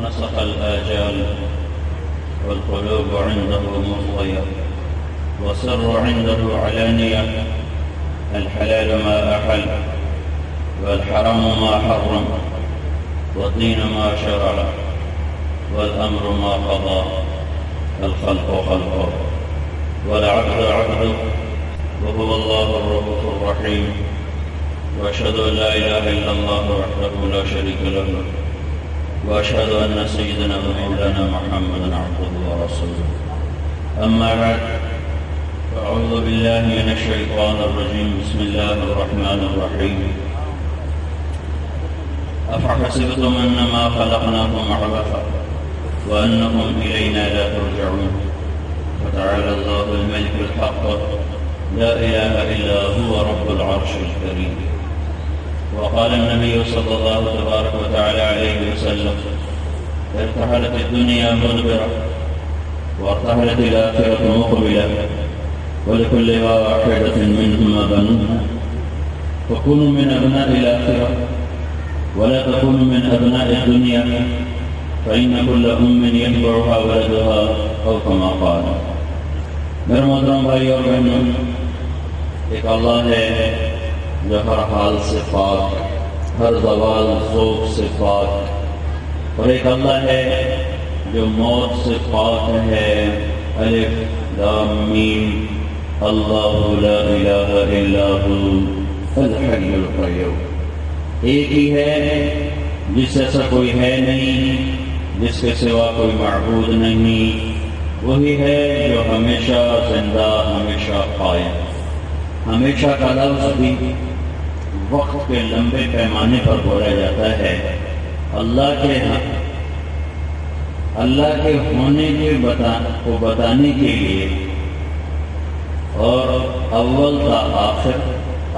نسخ الآجال والقلوب عنده مفضية والسر عنده علانية. الحلال ما أحل والحرام ما حرم والدين ما شرع والأمر ما قضى. الخلق خلقه والعبد عبده وهو الله الرؤوف الرحيم. وأشهد أن لا إله إلا الله وحده لا شريك له وأشهد أن سيدنا ومولانا محمدا عبده ورسوله. أما بعد فأعوذ بالله من الشيطان الرجيم. بسم الله الرحمن الرحيم. أفحسبتم أنما خلقناكم عبثا وأنكم إلينا لا ترجعون. فتعالى الله الملك الحق لا إله إلا هو رب العرش الكريم. وقال النبي صلى الله تبارك وتعالى عليه وسلم: ارتحلت الدنيا مدبرة وارتحلت الآخرة مقبلة ولكل واحدة منهما بنون. فكونوا من أبناء الآخرة ولا تكونوا من أبناء الدنيا فإن كل أم يتبعها ولدها أو كما قال. میرے محترم بھائی اور بہنوں، ایک اللہ ہے جو ہر حال سے پاک، ہر زوال ذوق سے پاک، اور ایک اللہ ہے جو موت سے پاک ہے. الف لام میم. اللہ لا الہ الا هو الحی القیوم. ایک ہی ہے جس ایسا کوئی ہے نہیں، جس کے سوا کوئی معبود نہیں. وہی ہے جو ہمیشہ زندہ، ہمیشہ قائم. ہمیشہ کا لفظ بھی وقت کے لمبے پیمانے پر بولا جاتا ہے. اللہ کے ہونے کو بتانے کے لیے، اور اول تا آخر،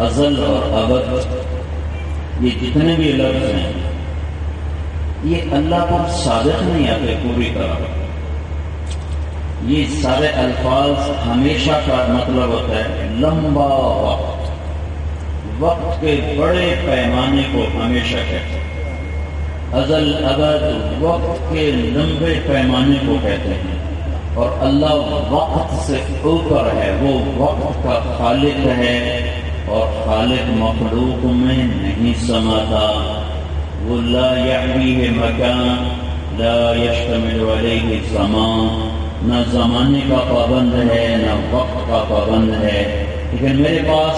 ازل اور ابد، یہ جتنے بھی لفظ ہیں یہ اللہ پر صادق نہیں آتے پوری طرح. یہ سارے الفاظ ہمیشہ کا مطلب ہوتا ہے لمبا وقت. وقت کے بڑے پیمانے کو ہمیشہ کہتے ہیں. ازل ابد وقت کے لمبے پیمانے کو کہتے ہیں. اور اللہ وقت سے اوپر ہے، وہ وقت کا خالق ہے، اور خالق مخلوق میں نہیں سماتا. وہ لا یحویہ مکان لا یشتمل علیہ زمان، نہ زمانے کا پابند ہے نہ وقت کا پابند ہے. لیکن میرے پاس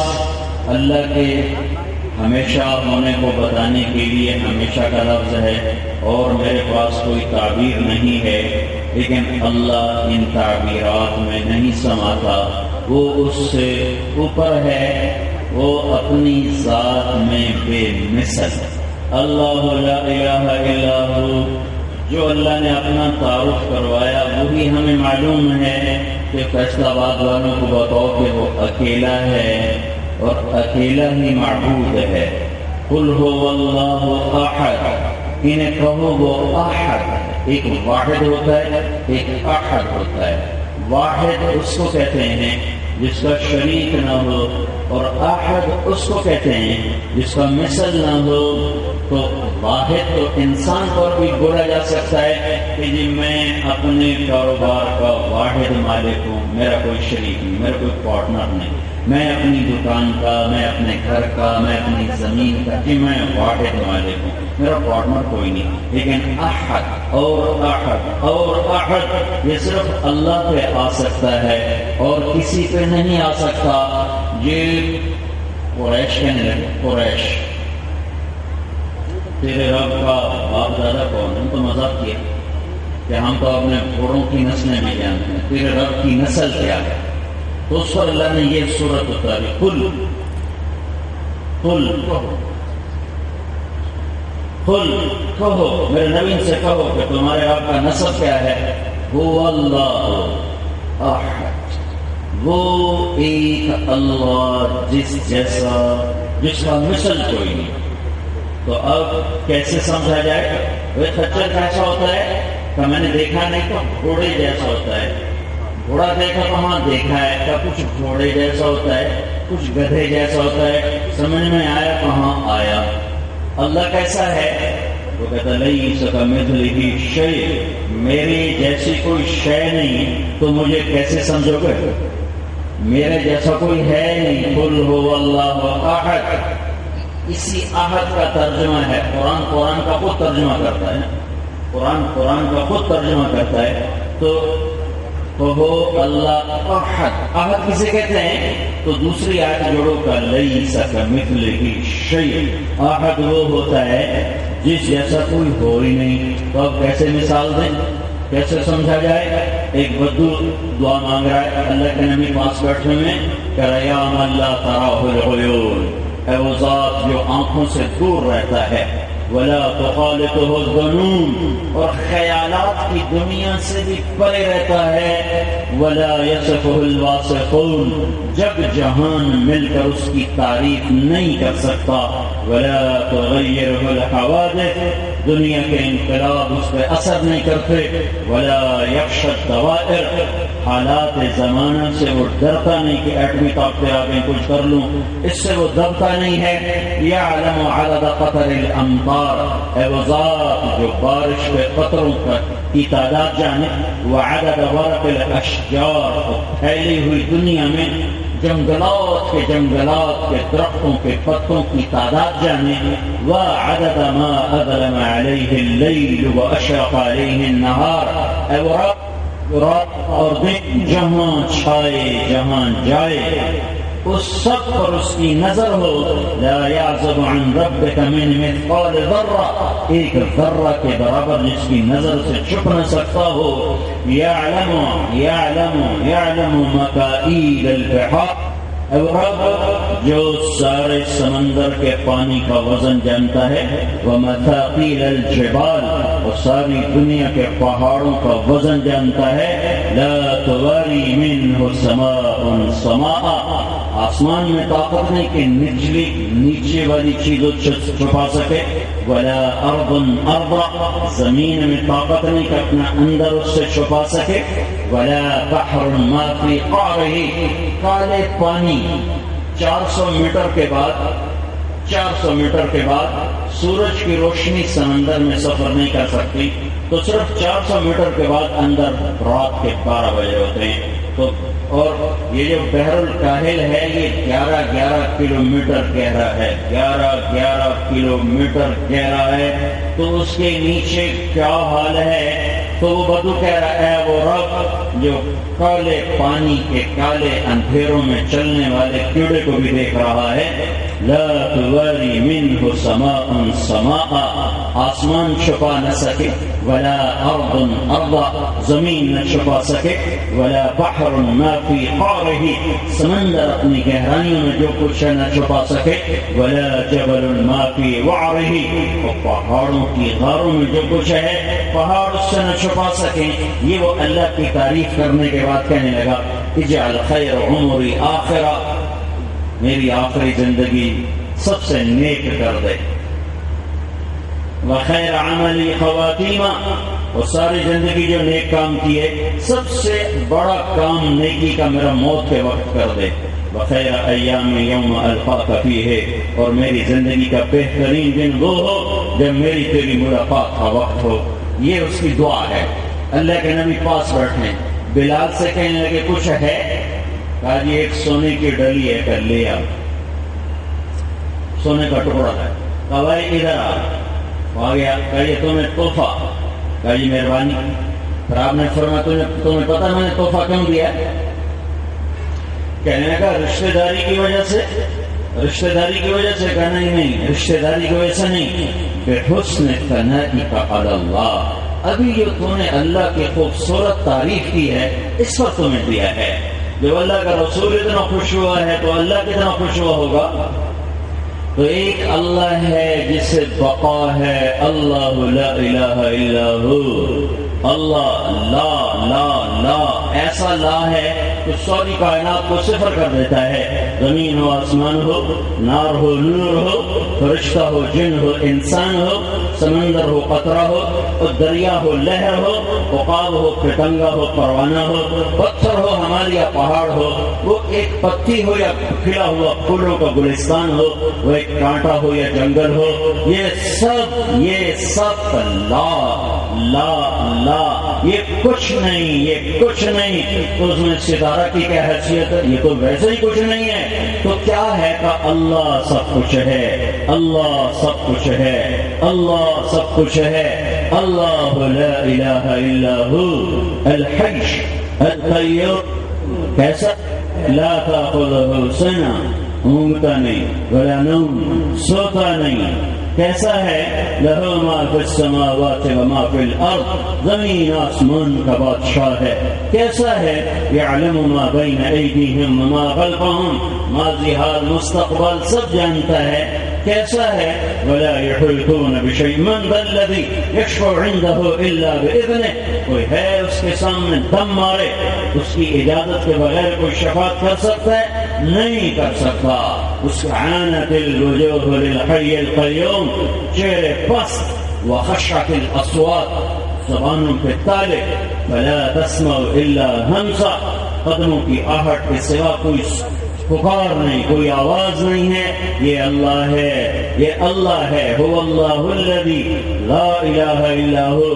اللہ کے ہمیشہ ہونے کو بتانے کے لیے ہمیشہ کا لفظ ہے، اور میرے پاس کوئی تعبیر نہیں ہے. لیکن اللہ ان تعبیرات میں نہیں سماتا. وہ اس سے اوپر ہے، وہ اپنی ذات میں بے مثل. اللہ لا الہ الا ہو. جو اللہ نے اپنا تعارف کروایا وہی ہمیں معلوم ہے کہ فیصلہ آباد والوں کو بتاؤ کہ وہ اکیلا ہے اور اکیلا ہی معبود ہے. قل هو اللہ احد. انہیں کہو وہ احد ہے. ایک واحد ہوتا ہے، ایک احد ہوتا ہے. واحد اس کو کہتے ہیں جس کا شریک نہ ہو، اور احد اس کو کہتے ہیں جس کا مثل نہ ہو. تو واحد تو انسان پر بھی بولا جا سکتا ہے کہ جی میں اپنے کاروبار کا واحد مالک ہوں، میرا کوئی شریک نہیں، میرا کوئی پارٹنر نہیں. میں اپنی دکان کا، میں اپنے گھر کا، میں اپنی زمین کا، جی میں واحد مالک ہوں، میرا پارٹنر کوئی نہیں. لیکن احد اور احد اور احد یہ صرف اللہ پہ آ سکتا ہے اور کسی پہ نہیں آ سکتا. یہ قریش کہنے لگے، قریش تیرے رب کا باپ دادا کون؟ ہم تو مذاق کیا کہ ہم تو اپنے گھوڑوں کی نسلیں بھی جانتے ہیں، تیرے رب کی نسل کیا ہے؟ تو اس پر اللہ نے یہ سورت اتاری، قل کہو میرے نبی سے کہو کہ تمہارے رب کا نسب کیا ہے. هو اللہ احد. وہ ایک اللہ جس جیسا، جس کا مثل کوئی نہیں. تو اب کیسے سمجھا جائے گا؟ وہ خچر کیسا ہوتا ہے کہ میں نے دیکھا نہیں تو گھوڑے جیسا ہوتا ہے. گھوڑا دیکھا کہاں دیکھا ہے کہ کچھ گھوڑے جیسا ہوتا ہے، کچھ گدھے جیسا ہوتا ہے. سمجھ میں آیا کہاں آیا. اللہ کیسا ہے؟ وہ کہتا لیس کمثلہ شیء، میری جیسی کوئی شے نہیں تو مجھے کیسے سمجھو گے؟ میرے جیسا کوئی ہے نہیں. قل هو اللہ احد، اسی احد کا ترجمہ ہے قرآن کا خود ترجمہ کرتا ہے. قرآن کا خود ترجمہ کرتا ہے. تو وہ اللہ احد، احد کسے کہتے ہیں؟ تو دوسری آیت جوڑو کا لیس کمثلہ شیء، احد وہ ہوتا ہے جس جیسا کوئی ہو ہی نہیں. تو اب کیسے مثال دیں، کیسے سمجھا جائے؟ ایک بدو دعا مانگ رہا ہے اللہ کے نبی پاس بیٹھے میں، کہہ رہا ہے یا من لا تراہ العیون، اے وہ ذات جو آنکھوں سے دور رہتا ہے، ولا تخالطہ الظنون، اور خیالات کی دنیا سے بھی پرے رہتا ہے، ولا یصفہ الواصفون، جگ جہان مل کر اس کی تعریف نہیں کر سکتا، ولا تغیرہ الحوادث، دنیا کے انقلاب اس پہ اثر نہیں کرتے، ولا یخشی الدوائر، حالات زمانہ سے وہ ڈرتا نہیں کہ ایٹمی طاقتیں آگے کچھ کر لوں، اس سے وہ دبتا نہیں ہے. یعلم عدد قطر الامطار، اے وہ ذات جو بارش کے قطروں کی تعداد جانے، وعدد ورق الاشجار، پھیلی ہوئی دنیا میں جنگلات کے درختوں کے پتوں کی تعداد جانے، وعدد ما اظلم علیہ اللیل واشرق علیہ النہار، اے وہ رات اور دن جہاں چھائے جہاں جائے اس سب پر اس کی نظر ہو. لا یعزب عن ربک من مثقال ذرہ، ایک ذرہ کے برابر جس کی نظر سے چھپ نہ سکتا ہو. یعلم مکائید البحار، رب جو سارے سمندر کے پانی کا وزن جانتا ہے، ومثاقیل الجبال، اور ساری دنیا کے پہاڑوں کا وزن جانتا ہے. لا تواری منہ سماء سماء، آسمان میں طاقت نہیں کہ نیچے والی چیزوں چھپا سکے، ولا ارض ارضا، زمین میں طاقت نہیں کہ اپنا اندر اس سے چھپا سکے، ولا بحر ما فی قعرہ، کالے پانی 400 میٹر کے بعد سورج کی روشنی سمندر میں سفر نہیں کر سکتی، تو صرف 400 میٹر کے بعد اندر رات کے 12 بجے ہوتے ہیں. تو اور یہ جو بحر الکاہل ہے یہ 11 کلومیٹر گہرا ہے، 11 کلومیٹر گہرا ہے. تو اس کے نیچے کیا حال ہے؟ تو وہ بدو کہہ رہا ہے وہ رب جو کالے پانی کے کالے اندھیروں میں چلنے والے کیڑے کو بھی دیکھ رہا ہے. لا تواری منہ سماء سماء، آسمان چھپا نہ سکے، ولا ارض ارضا، زمین نہ چھپا سکے، ولا بحر ما فی قعرہ، سمندر اپنی گہرائیوں میں جو کچھ ہے نہ چھپا سکے، ولا جبل ما فی وعرہ، اور پہاڑوں کی غاروں میں جو کچھ ہے پہاڑ اس سے نہ چھپا سکیں. یہ وہ اللہ کی تعریف کرنے کے بعد کہنے لگا اجعل خیر عمری آخرہ، میری آخری زندگی سب سے نیک کر دے، وخیر عملی خواتیمہ، اور ساری زندگی جو نیک کام کیے سب سے بڑا کام نیکی کا میرا موت کے وقت کر دے، وخیر ایام یوم القاک فیہ، اور میری زندگی کا بہترین دن وہ ہو جب میری تیری ملاقات کا وقت ہو. یہ اس کی دعا ہے. اللہ کے نبی پاس بیٹھے بلال سے کہنے لگے کچھ ہے؟ کہا جی ایک سونے کی ڈلی ہے، کر لیا، سونے کا ٹکڑا ہے. کہا بھائی ادھر آ گیا. کہا یہ تمہیں تحفہ. کہا جی مہربانی. پھر آپ نے فرمایا تمہیں پتہ میں نے تحفہ کیوں دیا؟ کہنے لگا رشتہ داری کی وجہ سے. کہنا ہی نہیں، رشتہ داری کی وجہ سے نہیں، بحسن ثنائک علی اللہ، ابھی جو تم نے اللہ کی خوبصورت تعریف کی ہے اس پر تمہیں دیا ہے. جب اللہ کا رسول اتنا خوش ہوا ہے تو اللہ کتنا خوش ہوا ہوگا. تو ایک اللہ ہے جس سے بقا ہے، اللہ لا الہ الا ہو، اللہ لا لا لا، ایسا لا ہے کہ ساری کائنات کو صفر کر دیتا ہے. زمین ہو، آسمان ہو، نار ہو، نور ہو، فرشتہ ہو، جن ہو، انسان ہو، سمندر ہو قطرہ ہو، اور دریا ہو لہر ہو، عقاب ہو پتنگا ہو پروانہ ہو، پتھر ہو ہمالیہ پہاڑ ہو، وہ ایک پتی ہو یا کھلا ہوا پھولوں کا گلستان ہو، وہ ایک کانٹا ہو یا جنگل ہو، یہ سب لا لا لا، یہ کچھ نہیں، تو اس میں ستارہ کی کیا حیثیت ہے؟ یہ تو ویسے ہی کچھ نہیں ہے، تو کیا ہے کہ اللہ سب کچھ ہے، اللہ سب کچھ ہے، اللہ سب کچھ ہے، اللہ لا الہ الا ہو الحی القیوم، کیسا؟ لا تأخذہ سنہ، اونگتا نہیں، ولا نوم، سوتا نہیں، کیسا ہے؟ لہو ما فی السماوات وما فی الارض، زمین آسمان کا بادشاہ ہے، کیسا ہے؟ یعلم ما بین ایدیہم وما خلفہم، ماضی حال مستقبل سب جانتا ہے، کیسا ہے؟ ولا یحیطون بشیء من ذا الذی یشفع عنده الا باذنہ، کوئی ہے اس کے سامنے دم مارے اس کی اجازت کے بغیر کوئی شفاعت کر سکتا ہے؟ نہیں کر سکتا۔ اس عانت الوجوہ للحی القیوم، چہرے پست، وخشعت الاصوات، زبانوں پہ تالے، فلا تسمع الا ہمسا، قدموں کی آہٹ کے سوا کوئی پکار نہیں، کوئی آواز نہیں ہے، یہ اللہ ہے، یہ اللہ ہے، هو اللہ الذی لا الہ الا ہو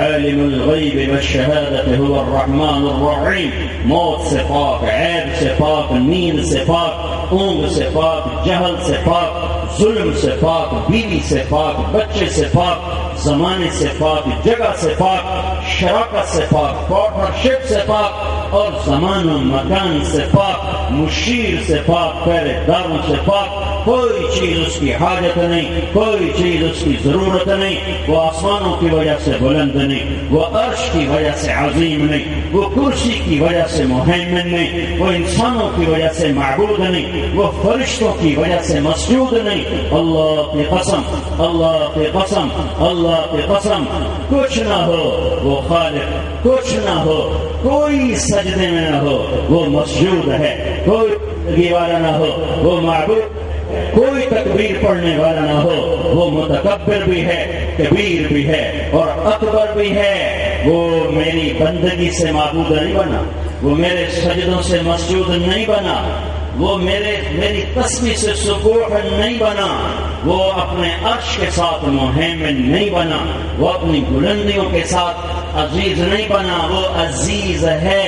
عالم الغیب والشہادۃ هو الرحمن الرحیم، موت سے پاک، عیب سے پاک، نیند سے پاک، اونگ سے پاک، جہل سے پاک، ظلم سے پاک، بیوی سے پاک، بچے سے پاک، زمانے سے پاک، جگہ سے پاک، شراکت سے پاک، پارٹنرشپ سے پاک، اور زمان و مکان سے پاک، مشیر سے پاک، پہرے داروں سے پاک، کوئی چیز اس کی حاجت نہیں، کوئی چیز اس کی ضرورت نہیں، وہ آسمانوں کی وجہ سے بلند نہیں، وہ عرش کی وجہ سے عظیم نہیں، وہ کرسی کی وجہ سے مہیمن نہیں، وہ انسانوں کی وجہ سے معبود نہیں، وہ فرشتوں کی وجہ سے مسجود نہیں۔ اللہ کی قسم، اللہ کی قسم، اللہ کی قسم، کچھ نہ ہو وہ خالق، کچھ نہ ہو، کوئی سجدے میں نہ ہو وہ مسجود ہے، کوئی زندگی والا نہ ہو وہ معبود، کوئی تکبیر پڑھنے والا نہ ہو وہ متکبر بھی ہے، کبیر بھی ہے اور اکبر بھی ہے۔ وہ میری بندگی سے معبود نہیں بنا، وہ میرے سجدوں سے مسجود نہیں بنا، وہ میری تسبیح سے سبوح نہیں بنا، وہ اپنے عرش کے ساتھ مہیمن نہیں بنا، وہ اپنی بلندیوں کے ساتھ عزیز نہیں بنا، وہ عزیز ہے،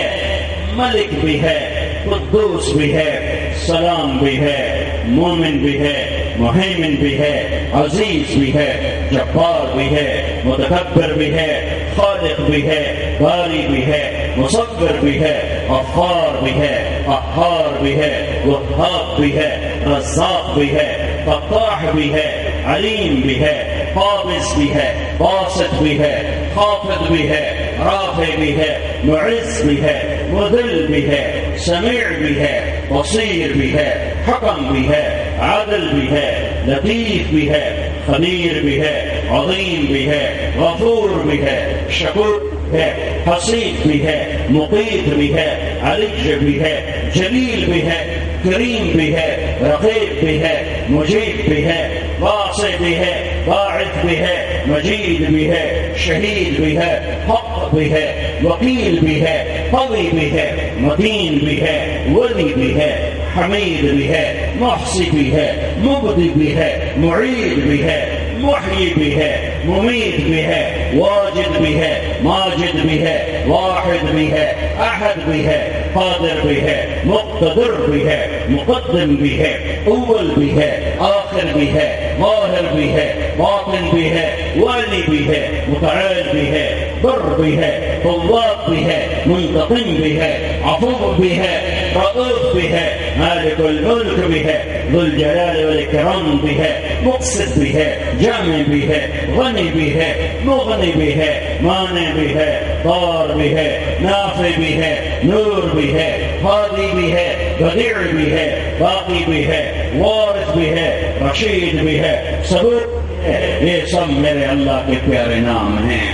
ملک بھی ہے، قدوس بھی ہے، سلام بھی ہے، مومن بھی ہے، مہیمن بھی ہے، عزیز بھی ہے، جبار بھی ہے، متکبر بھی ہے، خالق بھی ہے، باری بھی ہے، مصور بھی ہے، غفار بھی ہے، قہار بھی ہے، وہاب بھی ہے، رزاق بھی ہے، فتاح بھی ہے، علیم بھی ہے، قابض بھی ہے، باسط بھی ہے، خافض بھی ہے، رافع بھی ہے، معز بھی ہے، مذل بھی ہے، سمیع بھی ہے، بصیر بھی ہے، حکم بھی ہے، عادل بھی ہے، لطیف بھی ہے، خبیر بھی ہے، عظیم بھی ہے، غفور بھی ہے، شکور ہے، حسیب بھی ہے، مقیت بھی ہے، علیج بھی ہے، جلیل بھی ہے، کریم بھی ہے، رقیب بھی ہے، مجید بھی ہے، واسع بھی ہے، باعث بھی ہے، مجید بھی ہے، شہید بھی ہے، حق بھی ہے، وکیل بھی ہے، قوی بھی ہے، متین بھی ہے، ولی بھی ہے، حمید بھی ہے، محصی بھی ہے، مبدی بھی ہے، معید بھی ہے، محیی بھی ہے، ممیت بھی ہے، واجد بھی ہے، ماجد بھی ہے، واحد بھی ہے، احد بھی ہے، قادر بھی ہے، مقتدر بھی ہے، مقدم بھی ہے، اول بھی ہے، آخر بھی ہے، ظاہر بھی ہے، باطن بھی ہے، والی بھی ہے، متعال بھی ہے، بر بھی ہے، تواب بھی ہے، منتقم بھی ہے، عفو بھی ہے، رؤوف بھی ہے، مالک الملک بھی ہے، ذو الجلال والاکرام بھی ہے، مقصد بھی ہے، جامع بھی ہے، غنی بھی ہے، مغنی بھی ہے، مانع بھی ہے، ضار بھی ہے، نافع بھی ہے، نور بھی ہے، ہادی بھی ہے، بدیع بھی ہے، باقی بھی ہے، وارث بھی ہے، رشید بھی ہے، صبور بھی ہے۔ یہ سب میرے اللہ کے پیارے نام ہیں۔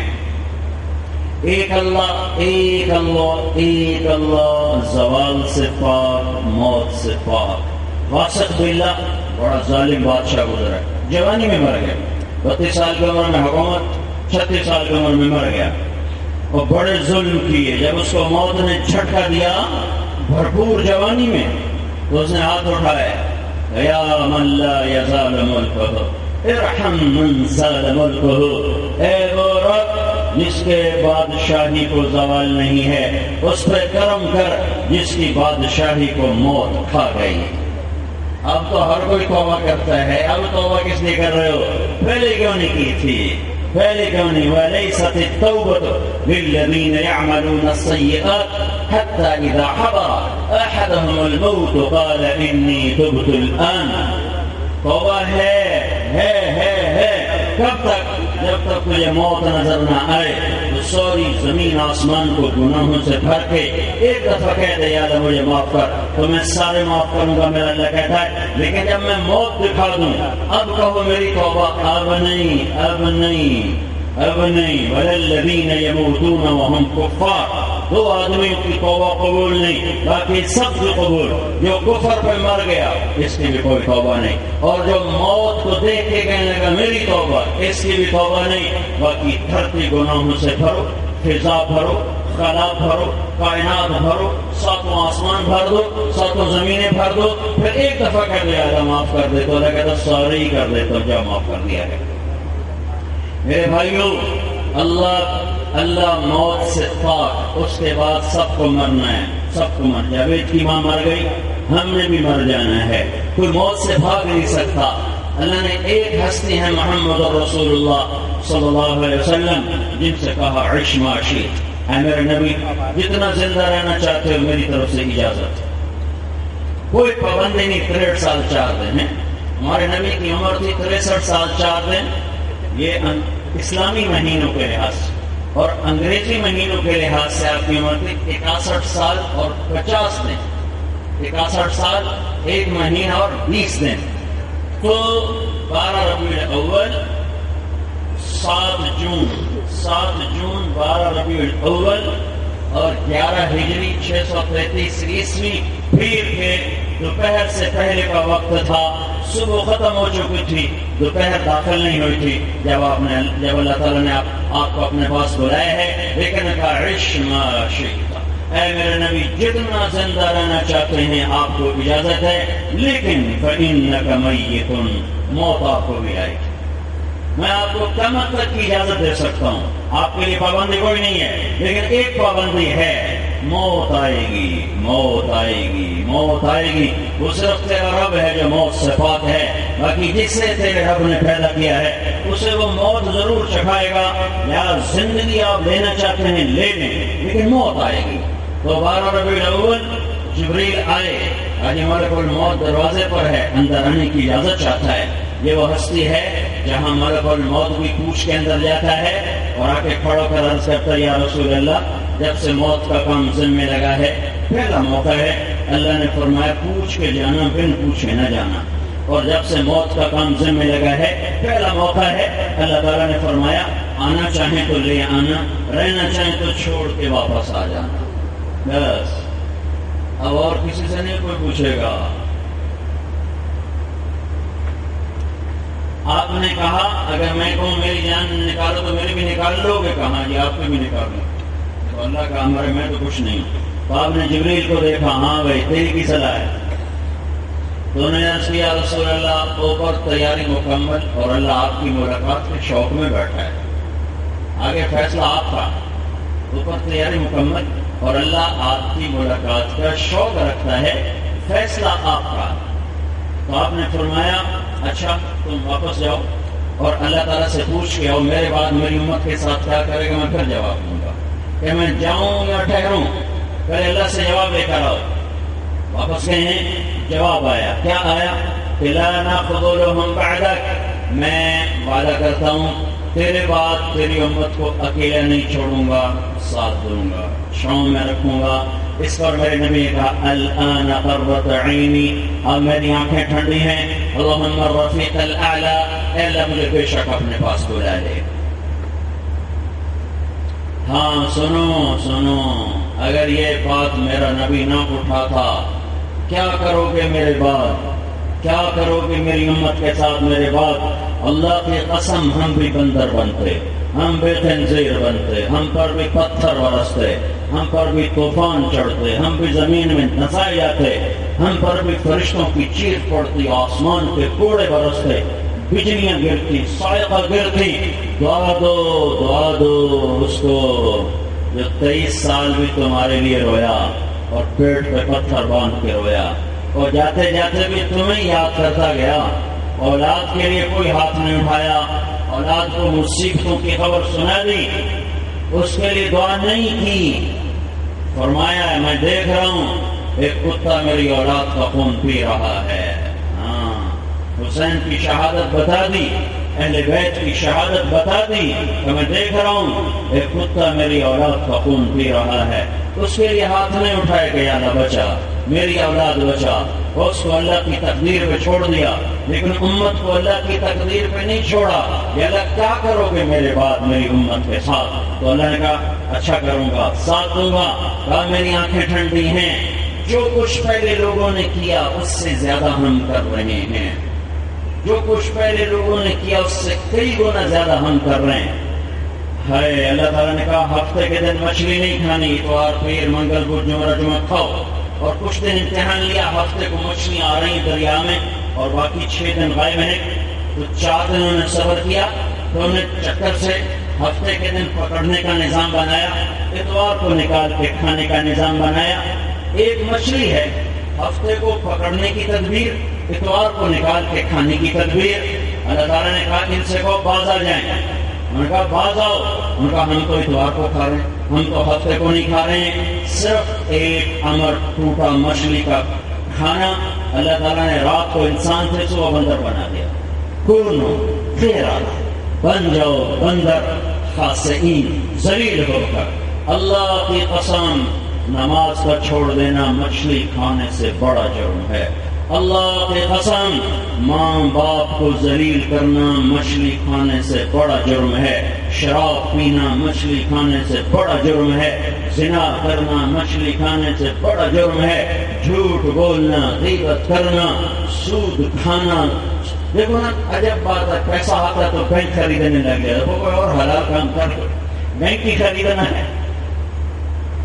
ایک اللہ، ایک اللہ، ایک اللہ، زوال سے پاک، موت سے پاک۔ واسق باللہ، بڑا ظالم بادشاہ گزرا، جوانی میں مر گیا، 32 سال کی عمر میں حکومت، 36 سال کی عمر میں مر گیا اور بڑے ظلم کیے. جب اس کو موت نے جھٹکا دیا بھرپور جوانی میں تو اس نے ہاتھ اٹھایا، یا من لا یزال ملکہ ارحم من زال ملکہ، اے وہ رب جس کے بادشاہی کو زوال نہیں ہے اس پہ کرم کر جس کی بادشاہی کو موت کھا گئی. اب تو ہر کوئی توبہ کرتا ہے، اب توبہ کس لیے کر رہے ہو؟ پہلے کیوں نہیں کی تھی؟ پہلے کیوں نہیں؟ وَلَيْسَتِ التَّوْبَةُ لِلَّذِينَ يَعْمَلُونَ السَّيِّئَاتِ حَتَّى إِذَا حَضَرَ أَحَدَهُمُ الْمَوْتُ قَالَ إِنِّي تُبْتُ الْآنَ. توبہ ہے کب تک؟ جب تک تجھے موت نظر نہ آئے تو سوری زمین آسمان کو گناہوں سے بھر کے ایک دفعہ کہہ دے یا اللہ مجھے معاف کر تو میں سارے معاف کروں گا. میرا اللہ کہتا ہے لیکن جب میں موت دکھا دوں اب کہو میری توبہ. اب نہیں. وَلَلَّذِينَ يَمُوتُونَ وَهُمْ كُفَّارٌ. دو آدمیوں کی توبہ قبول نہیں، باقی سب کی قبول. جو کفر پہ مر گیا اس کی بھی کوئی توبہ نہیں، اور جو موت کو دیکھ کے کہنے لگا میری توبہ، اس کی بھی توبہ نہیں. باقی دھرتی گناہوں سے بھرو، فضا بھرو، خلا بھرو، کائنات بھرو، ساتوں آسمان بھر دو، ساتوں زمینیں بھر دو، پھر ایک دفعہ کہہ دیا اللہ معاف کر دے تو اللہ کہتا سارے ہی کر دے تو جا معاف کر دیا ہے. میرے بھائیوں، اللہ موت سے پاک، اس کے بعد سب کو مرنا ہے، سب کو مرنا. جاوید کی ماں مر گئی، ہم نے بھی مر جانا ہے، کوئی موت سے بھاگ نہیں سکتا. اللہ نے ایک ہستی ہے محمد رسول اللہ صلی اللہ علیہ وسلم جن سے کہا عش ما شئت، اے میرے نبی جتنا زندہ رہنا چاہتے ہو میری طرف سے اجازت. کوئی پابندی نہیں. 63 سال 4 دن ہے. ہمارے نبی کی عمر تھی 63 سال 4 دن. یہ اسلامی مہینوں کے لحاظ سے، اور انگریزی مہینوں کے لحاظ سے آپ کی عمر تھی 61 سال اور 50 دن. 61 سال 1 مہینہ اور 20 دن. تو 12 ربیع الاول 7 جون 12 ربیع الاول اور 11 ہجری 633 عیسوی پیر کے دوپہر سے پہلے کا وقت تھا. صبح ختم ہو چکی تھی، دوپہر داخل نہیں ہوئی تھی جب اللہ تعالیٰ نے آپ کو اپنے پاس بلایا ہے. لیکن کہا عش ما شئت، اے میرے نبی جتنا زندہ رہنا چاہتے ہیں آپ کو اجازت ہے، لیکن فإنک میت، موت آپ کو بھی آئے گی. میں آپ کو قیامت تک کی اجازت دے سکتا ہوں، آپ کے لیے پابندی کوئی نہیں ہے، لیکن ایک پابندی ہے، موت آئے گی. موت آئے گی. وہ صرف تیرا رب ہے جو موت سے پاک ہے، باقی جس سے تیرے رب نے پیدا کیا ہے اسے وہ موت ضرور چکھائے گا. یا زندگی آپ لینا چاہتے ہیں لے لیں، لیکن موت آئے گی. تو 12 ربیع الاول جبریل آئے، آج ملک الموت دروازے پر ہے، اندر آنے کی اجازت چاہتا ہے. یہ وہ ہستی ہے جہاں ملک الموت بھی پوچھ کے اندر جاتا ہے اور آ کے کھڑا کر عرض کرتا ہے یا رسول اللہ جب سے موت کا کام ذمہ لگا ہے پہلا موقع ہے. اللہ نے فرمایا پوچھ کے جانا، بن پوچھے نہ جانا. اور جب سے موت کا کام ذمہ لگا ہے پہلا موقع ہے. اللہ تعالیٰ نے فرمایا آنا چاہیں تو لے آنا، رہنا چاہیں تو چھوڑ کے واپس آ جانا. بس اب اور کسی سے نہیں کوئی پوچھے گا. آپ نے کہا اگر میں کہوں میری جان نکالو تو میری بھی نکال لو گے؟ کہاں جی آپ کو بھی نکال لو. تو اللہ کا امر ہے، میں تو کچھ نہیں. تو آپ نے جبریل کو دیکھا، ہاں بھائی تیری کی صلاح ہے. تو انہوں نے عرض کیا رسول اللہ اوپر تیاری مکمل اور اللہ آپ کی ملاقات کے شوق میں بیٹھا ہے، آگے فیصلہ آپ کا. اوپر تیاری مکمل اور اللہ آپ کی ملاقات کا شوق رکھتا ہے، فیصلہ آپ کا. تو آپ نے فرمایا اچھا تم واپس جاؤ اور اللہ تعالیٰ سے پوچھ کے آؤ میرے بعد میری امت کے ساتھ کیا کرے گا، میں پھر جواب دوں گا کہ میں جاؤں یا ٹھہروں. پہلے اللہ سے جواب لے کر آؤ. واپس گئے ہیں، جواب آیا. کیا آیا؟ لا ناخذ لهم بعدک، میں وعدہ کرتا ہوں تیرے بعد تیری امت کو اکیلا نہیں چھوڑوں گا، ساتھ دوں گا، چھاؤں میں رکھوں گا. اس پر میرے نبی نے کہا الآن قرۃ عینی، اب میری آنکھیں ٹھنڈی ہیں. اللہم الرفیق الاعلی، اے اللہ مجھے بے شک اپنے پاس بلا لے. ہاں سنو، اگر یہ بات میرا نبی نہ اٹھاتا کیا کرو گے میرے بعد، کیا کرو گے میری امت کے ساتھ میرے بعد؟ اللہ کی قسم ہم بھی بندر بنتے، ہم بھی خنزیر بنتے، ہم پر بھی پتھر برستے، ہم پر بھی طوفان چڑھتے، ہم بھی زمین میں دھنسائے جاتے، ہم پر بھی فرشتوں کی چیخ پڑتی، آسمان کے کوڑے برستے، بجلیاں گرتی، صاعقہ گرتی، دعا دو اس کو جو 23 سال بھی تمہارے لیے رویا اور پیٹ پہ پتھر باندھ کے رویا، اور جاتے جاتے بھی تمہیں یاد کرتا گیا، اولاد کے لیے کوئی ہاتھ نہیں اٹھایا، اولاد کو مصیبتوں کی خبر سنا دی، اس کے لیے دعا نہیں کی، فرمایا ہے میں دیکھ رہا ہوں ایک کتا میری اولاد کا خون پی رہا ہے۔ ہاں، حسین کی شہادت بتا دی، اہل بیت کی شہادت بتا دی کہ میں دیکھ رہا ہوں ایک کتا میری اولاد کا خون پی رہا ہے، اس کے لیے ہاتھ نہیں اٹھائے کہ یا اللہ بچا، میری اولاد بچا، اس کو اللہ کی تقدیر پہ چھوڑ دیا، لیکن امت کو اللہ کی تقدیر پہ نہیں چھوڑا، یا اللہ کیا کرو گے میرے بعد میری امت کے ساتھ؟ تو اللہ نے کہا اچھا کروں گا، ساتھ دوں گا۔ کہا میری آنکھیں ٹھنڈی ہیں، جو کچھ پہلے لوگوں نے کیا اس سے زیادہ ہم کر رہے ہیں، جو کچھ پہلے لوگوں نے کیا اس سے کئی گنا زیادہ ہم کر رہے ہیں۔ ہے اللہ تعالیٰ نے کہا ہفتے کے دن مچھلی نہیں کھانی، اتوار پیر منگل بدھ جمعہ کھاؤ، اور کچھ دن امتحان لیا، ہفتے کو مچھلیاں آ رہی دریا میں اور باقی 6 دن غائب ہیں، تو 4 دن انہوں نے صبر کیا، تو انہوں نے چکر سے ہفتے کے دن پکڑنے کا نظام بنایا، اتوار کو نکال کے کھانے کا نظام بنایا۔ ایک مچھلی ہے، ہفتے کو پکڑنے کی تدبیر، اتوار کو نکال کے کھانے کی تدبیر۔ اللہ تعالیٰ نے کہا ان سے کو باز آ جائیں، انہوں نے کہا باز آؤ، انہوں نے کہا ہم تو اتوار کو کھا رہے ہیں، ہم تو ہفتے کو نہیں کھا رہے ہیں، صرف ایک امر ٹوٹا مچھلی کا کھانا۔ اللہ تعالیٰ نے رات کو انسان سے صبح بندر بنا دیا، کونو تیرا بن جاؤ بندر خاسئین، ذلیل ہو کر۔ اللہ کی قسم نماز کا چھوڑ دینا مچھلی کھانے سے بڑا جرم ہے، اللہ کی قسم ماں باپ کو ذلیل کرنا مچھلی کھانے سے بڑا جرم ہے، شراب پینا مچھلی کھانے سے بڑا جرم ہے، زنا کرنا مچھلی کھانے سے بڑا جرم ہے، جھوٹ بولنا، غیبت کرنا، سود کھانا۔ دیکھو نا عجب بات ہے، پیسہ آتا تو بینک خریدنے لگ گیا، کوئی اور حلال کام کر بینک ہی خریدنا ہے،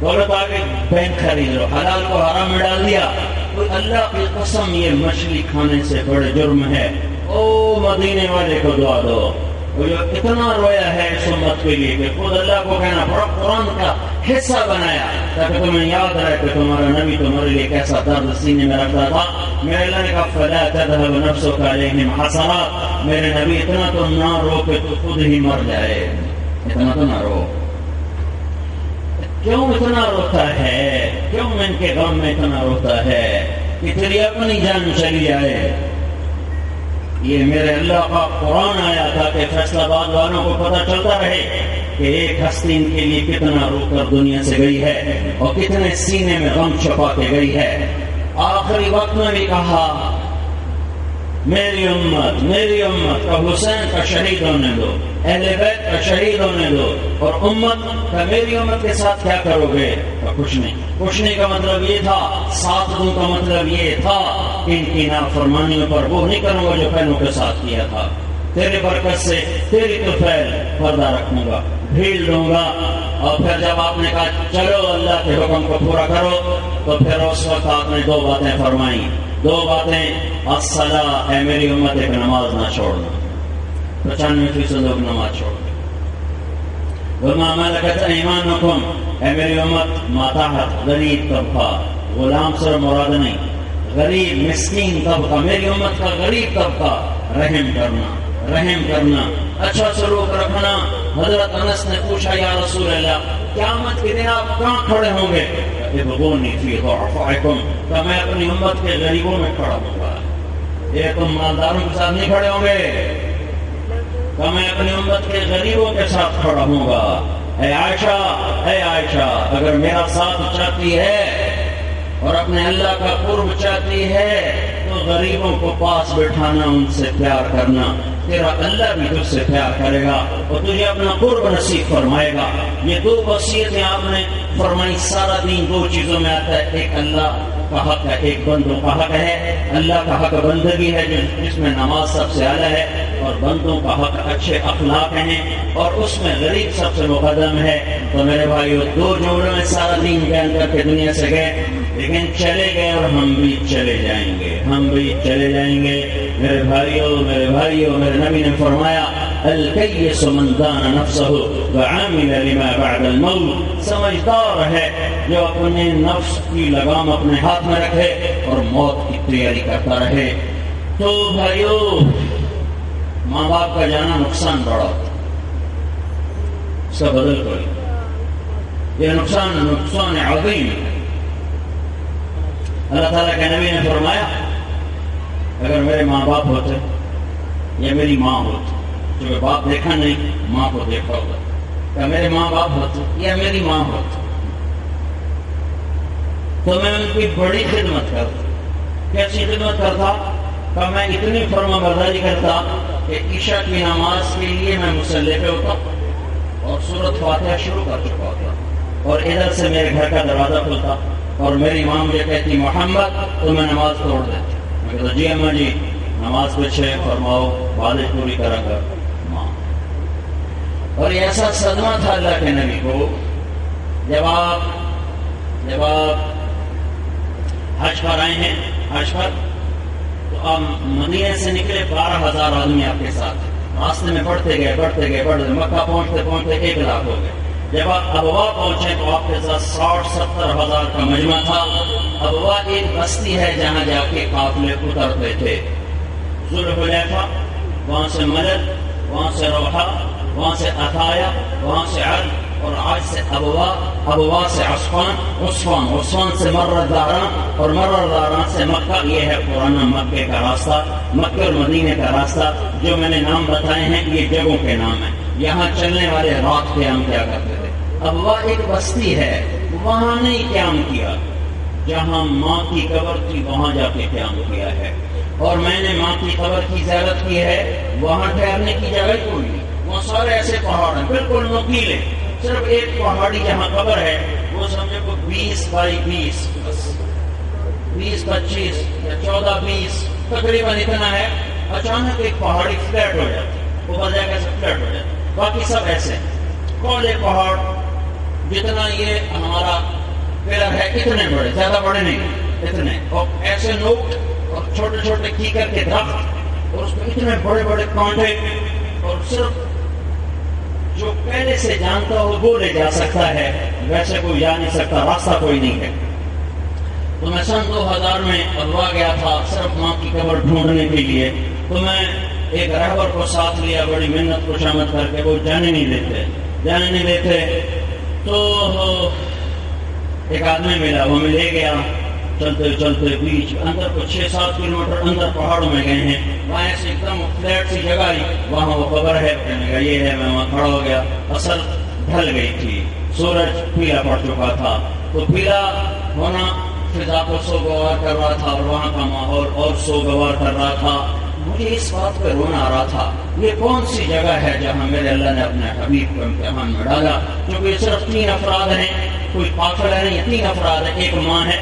دولت آگے بینک خرید لو، حلال کو حرام میں ڈال دیا۔ تو اللہ کی قسم یہ مچھلی کھانے سے بڑے جرم ہے۔ او مدینے والے کو دعا دو، وہ جو اتنا رویا ہے اس امت کے لیے کہ خود اللہ کو کہنا پڑا، قرآن کا حصہ بنایا تاکہ تمہیں یاد رہے کہ تمہارا نبی تمہارے لیے کیسا درد سینے میں رکھتا تھا۔ میرے اللہ نے کہا فلا تذهب نفسك عليهم حسرات، میرے نبی اتنا تو نہ رو کہ تو خود ہی مر جائے، اتنا تو نہ رو۔ کیوں اتنا روتا ہے؟ کیوں ان کے غم میں اتنا روتا ہے کہ تیری اپنی جان چلی جائے؟ یہ میرے اللہ کا قرآن آیا تھا کہ فیصلہ آباد والوں کو پتہ چلتا رہے کہ ایک ہستی ان کے لیے کتنا رو کر دنیا سے گئی ہے اور کتنے سینے میں غم چھپا کے گئی ہے۔ آخری وقت میں بھی کہا میری امت کا حسین کا شہید ہونے دو، اہل بیت کا شہید ہونے دو، اور امت کا میری امت کے ساتھ کیا کرو گے؟ کچھ نہیں کا مطلب یہ تھا، ساتھ دوں کا مطلب یہ تھا کہ ان کی نافرمانیوں پر وہ نہیں کروں گا جو پہلوں کے ساتھ کیا تھا، تیرے برکت سے تیری طفیل پردہ رکھوں گا، بھیڑ دوں گا۔ اور پھر جب آپ نے کہا چلو اللہ کے حکم کو پورا کرو، تو پھر اس وقت آپ نے 2 باتیں فرمائی، 2 باتیں، الصلاۃ، اے میری امت ایک نماز نہ چھوڑنا، 95% لوگ نماز چھوڑ دیں، وما ملکت ایمانکم، اے میری امت ماتحت، غریب طبقہ، غلام سے مراد نہیں، غریب مسکین طبقہ، میری امت کا غریب طبقہ، رحم کرنا، اچھا سلوک رکھنا۔ حضرت انس نے پوچھا یا رسول اللہ قیامت کے دن آپ کہاں کھڑے ہوں گے؟ ابغونی فی ضعفائکم، کہ میں اپنی امت کے غریبوں میں کھڑا ہوں گا، یہ تم مالداروں کے ساتھ نہیں کھڑے ہوں گے، کہ میں اپنی امت کے غریبوں کے ساتھ کھڑا ہوں گا۔ اے عائشہ اگر میرا ساتھ چاہتی ہے اور اپنے اللہ کا قرب چاہتی ہے تو غریبوں کو پاس بٹھانا، ان سے پیار کرنا، تیرا اللہ بھی تجھ سے پیار کرے گا اور تجھے اپنا قرب نصیب فرمائے گا۔ یہ 2 وصیتیں آپ نے فرمائی۔ سارا دین 2 چیزوں میں آتا ہے، ایک اللہ کا حق ہے، ایک بندوں کا حق ہے۔ اللہ کا حق بندگی ہے جس میں نماز سب سے اعلیٰ ہے، اور بندوں کا حق اچھے اخلاق ہیں اور اس میں غریب سب سے مقدم ہے. تو میرے بھائیو 2 جملوں میں سارا دین بیان کر کے دنیا سے گئے، لیکن چلے گئے اور ہم بھی چلے جائیں گے، ہم بھی چلے جائیں گے. میرے بھائیو میرے نبی نے فرمایا الکیس من دان نفسہ وعامل لما بعد الموت. سمجھدار ہے جو اپنے نفس کی لگام اپنے ہاتھ میں رکھے اور موت کی تیاری کرتا رہے. تو بھائیو ماں باپ کا جانا نقصان بڑا ہوتا، اس کا بدل کوئی، یہ نقصان عظیم ہے. اللہ تعالیٰ کے نبی نے فرمایا اگر میرے ماں باپ ہوتے یا میری ماں ہوتی، جو باپ دیکھا نہیں ماں کو دیکھا ہوگا، کہ میرے ماں باپ ہوتے یا میری ماں ہوتی تو میں ان کی بڑی خدمت کرتا. کیسی خدمت کرتا؟ کہ میں اتنی فرما برداری کرتا کہ عشاء کی نماز کے لیے میں مصلی پہ ہوتا اور سورۃ فاتحہ شروع کر چکا ہوتا، اور ادھر سے میرے گھر کا دروازہ کھلتا اور میری ماں مجھے کہتی محمد، تو میں نماز توڑ دیتی. میں کہتا جی اماں جی نماز پیچھے فرماؤ، بارش پوری کرا کر ماں. اور یہ ایسا صدمہ تھا اللہ کے نبی کو جب آپ حج پر آئے ہیں. حج پر تو آپ مدینے سے نکلے 12,000 آدمی آپ کے ساتھ، راستے میں بڑھتے گئے مکہ پہنچتے 1 لاکھ ہو گئے. جب آپ ابوا پہنچے تو آپ کے ساتھ 60-70 ہزار کا مجمع تھا. ابوا ایک بستی ہے جہاں جا کے قافلے اترتے تھے. ذوالحلیفہ، وہاں سے ملد، وہاں سے روحہ، وہاں سے عطایا، وہاں سے عرض، اور آج سے ابوا سے عصفان سے مررداران، اور مررداران سے مکہ. یہ ہے پرانا مکے کا راستہ، مکہ اور مدینے کا راستہ. جو میں نے نام بتائے ہیں یہ جگہوں کے نام ہیں. یہاں چلنے والے رات قیام کیا کرتے تھے. ابوا ایک بستی ہے، وہاں نہیں قیام کیا، جہاں ماں کی قبر تھی وہاں جا کے قیام کیا ہے. اور میں نے ماں کی قبر کی زیارت کی ہے، وہاں ٹھہرنے کی جگہ کوئی نہیں. وہ سارے ایسے پہاڑ ہیں بالکل نکیلے. صرف ایک پہاڑی جہاں قبر ہے وہ سمجھے کو 20 بائی 20 بس 20-25 یا 14-20 تقریباً اتنا ہے. اچانک ایک پہاڑی فلیٹ ہو جاتی، اوپر جا کے فلیٹ ہو جاتی. باقی سب ایسے کولے پہاڑ جتنا یہ ہمارا پلر ہے اتنے بڑے، زیادہ بڑے نہیں اتنے، اور ایسے نوک اور چھوٹے چھوٹے کیکر کے درخت، اور اس میں اتنے بڑے بڑے کانٹے. اور صرف جو پہلے سے جانتا ہو وہ لے جا سکتا ہے، ویسے کوئی جا نہیں سکتا، راستہ کوئی نہیں ہے. تو میں سن 2000 میں ابوا گیا تھا صرف ماں کی قبر ڈھونڈنے کے لیے. تو میں ایک رہبر کو ساتھ لیا، بڑی محنت کو شامل کر کے. وہ جانے نہیں دیتے. تو ایک آدمی ملا، وہ میں لے گیا. چلتے بیچ اندر کو 6-7 کلومیٹر اندر پہاڑوں میں گئے ہیں. وہاں سے ایک دم فلیٹ سی جگہ آئی، وہاں وہ قبر ہے. یہ ہے. میں وہاں کھڑا ہو گیا. اصل ڈھل گئی تھی، سورج پیلا پڑ چکا تھا. تو پیلا ہونا فضا کو سوگوار کر رہا تھا اور وہاں کا ماحول اور سوگوار کر رہا تھا. مجھے اس بات پہ رونا آ رہا تھا، یہ کون سی جگہ ہے جہاں میرے اللہ نے اپنے حبیب کو امتحان میں ڈالا. کیونکہ یہ صرف 3 افراد ہیں، کوئی قافلہ نہیں، 3 افراد ہیں. ایک ماں ہے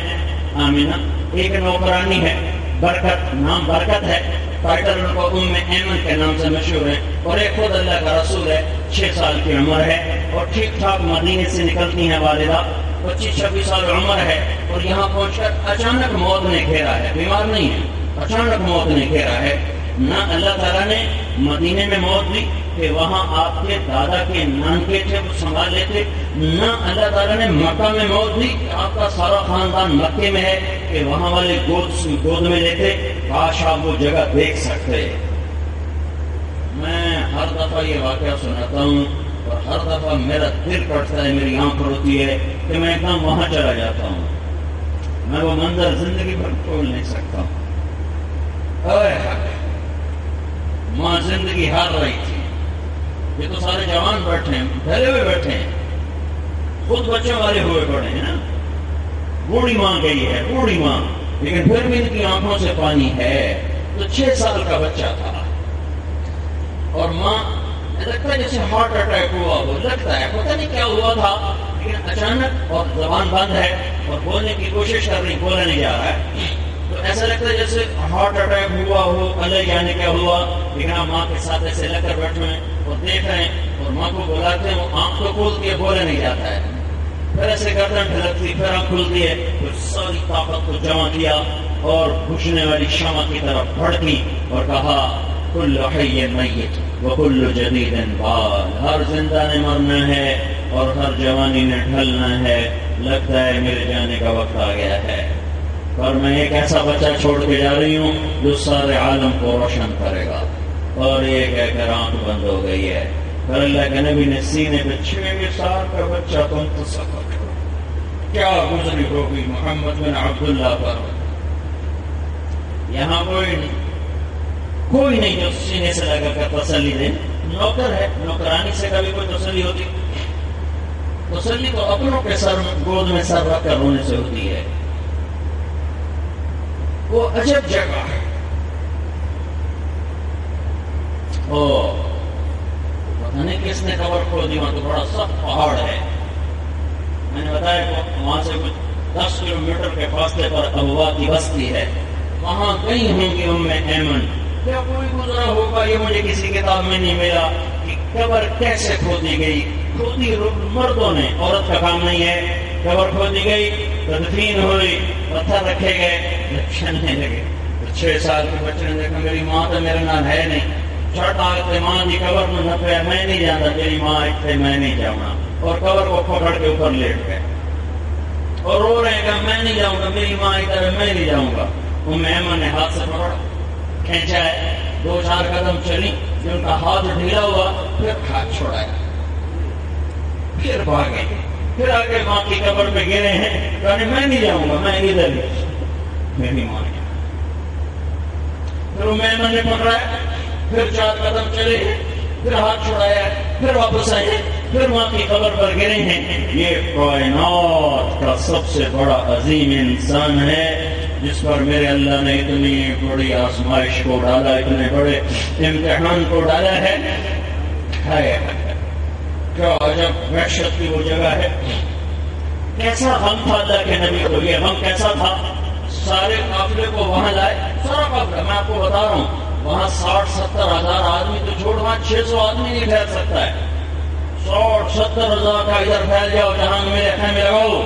آمینہ، ایک نوکرانی ہے برکت، نام برکت ہے، ٹائٹل ان کو ام ایمن کے نام سے مشہور ہے. اور ایک خود اللہ کا رسول ہے، 6 سال کی عمر ہے اور ٹھیک ٹھاک مدینے سے نکلتی ہیں والدہ، 25-26 سال عمر ہے. اور یہاں پہنچ کر اچانک موت نے گھیرا ہے. بیمار نہیں ہے، اچانک موت نے گھیرا ہے. نہ اللہ تعالیٰ نے مدینے میں موت دی کہ وہاں آپ کے دادا کے نانکے تھے وہ سنبھال لیتے، نہ اللہ تعالیٰ نے مکہ میں موت دی کہ آپ کا سارا خاندان مکے میں ہے کہ وہاں والے گود میں لیتے. کاش آپ وہ جگہ دیکھ سکتے. میں ہر دفعہ یہ واقعہ سناتا ہوں اور ہر دفعہ میرا دل کٹتا ہے، میری آنکھ روتی ہے کہ میں ایک دم وہاں چلا جاتا ہوں. میں وہ منظر زندگی بھر بھول نہیں سکتا ہوں. ماں زندگی ہار رہی تھی. یہ تو سارے جوان بیٹھے ہیں، ڈھلے ہوئے بیٹھے ہیں، خود بچوں والے ہوئے پڑے ہیں نا. بوڑھی ماں گئی ہے، بوڑھی ماں، لیکن پھر بھی ان کی آنکھوں سے پانی ہے. تو 6 سال کا بچہ تھا اور ماں لگتا ہے جیسے ہارٹ اٹیک ہوا ہو، لگتا ہے پتہ نہیں کیا ہوا تھا، لیکن اچانک اور زبان بند ہے اور بولنے کی کوشش کر رہی، بولا نہیں جا رہا ہے. تو تو ایسا لگتا ہے جیسے ہارٹ اٹیک ہوا ہو، اللہ جانے کیا ہوا، لیکن آپ ماں کے ساتھ ایسے لگ کر بیٹھے ہیں اور دیکھ رہے ہیں اور ماں کو بلاتے ہیں، وہ آنکھ کو کھولتی ہے، بولا نہیں جاتا ہے، پھر ایسے گردن ڈھلکتی، پھر آنکھ کھلتی ہے، پھر ساری طاقت کو جمع کیا اور بجھنے والی شمع کی طرف بڑھتی اور کہا کل حی میت وکل جدید بال، ہر زندہ نے مرنا ہے اور ہر جوانی نے ڈھلنا ہے، لگتا ہے میرے جانے کا وقت آ گیا ہے، اور میں ایک ایسا بچہ چھوڑ کے جا رہی ہوں جو سارے عالم کو روشن کرے گا، اور یہ کہہ کر آنکھ بند ہو گئی ہے۔ پھر اللہ کے نبی نے سینے پہ 6 سال کا بچہ تم تصور کرو کیا گزری ہوگی محمد بن عبداللہ پر۔ یہاں کوئی نہیں جو سینے سے لگا کر تسلی دے، نوکر ہے، نوکرانی سے کبھی کوئی تسلی ہوتی؟ تسلی تو اپنوں کے سر گود میں سر رکھ کر رونے سے ہوتی ہے۔ وہ عجب جگہ ہے، پتہ نہیں کس نے قبر کھود دی، وہاں تو بڑا سخت پہاڑ ہے، میں نے بتایا وہاں سے کچھ 10 کلومیٹر کے فاصلے پر ابوا کی بستی ہے، وہاں گئی ہوں گی ام ایمن، کیا کوئی گزرا ہوگا، یہ مجھے کسی کتاب میں نہیں ملا کہ قبر کیسے کھودی گئی، کھودی مردوں نے، عورت کا کام نہیں ہے، قبر کھودی گئی، تدفین ہوئی، پتھر رکھے گئے، چلنے لگے، 6 سال کے بچے نے دیکھا میری ماں تو میرے نام ہے نہیں، چھٹ آگے ماں جی قبر میں نہ پیا، میں نہیں جانتا، میری ماں ایک تھے میں نہیں جاؤں، اور قبر کو پکڑ کے اوپر لیٹ گئے اور رو رہے کہ میں نہیں جاؤں گا، میری ماں ادھر ہے میں نہیں جاؤں گا۔ ام ایمن نے ہاتھ سے پکڑا، کھینچا ہے، 2-4 قدم چلی، جب ان کا ہاتھ ڈھیلا ہوا پھر ہاتھ چھوڑایا، پھر بھاگے، پھر آگے ماں کی قبر پہ گرے ہیں، کہنے میں نہیں جاؤں گا، میں ادھر ہی، میری ماں نے، پھر ام ایمن نے پکڑا، پھر 4 قدم چلے، پھر ہاتھ چھوڑایا، پھر واپس آئے، پھر ماں کی قبر پر گرے ہیں۔ یہ کائنات کا سب سے بڑا عظیم انسان ہے جس پر میرے اللہ نے اتنی بڑی آزمائش کو ڈالا، اتنے بڑے امتحان کو ڈالا ہے، کیا عجب وحشت کی وہ جگہ ہے۔ کیسا غم تھا اللہ کے نبی کو، یہ غم کیسا تھا، سارے قافلے کو وہاں لائے، سارا قافلہ، میں آپ کو بتا رہا ہوں وہاں 60-70 ہزار آدمی تو چھوڑ، وہاں 600 آدمی نہیں ٹھہر سکتا ہے، 60-70 ہزار کا ادھر پھیل جاؤ، جہاں میرے خیمے لگاؤ،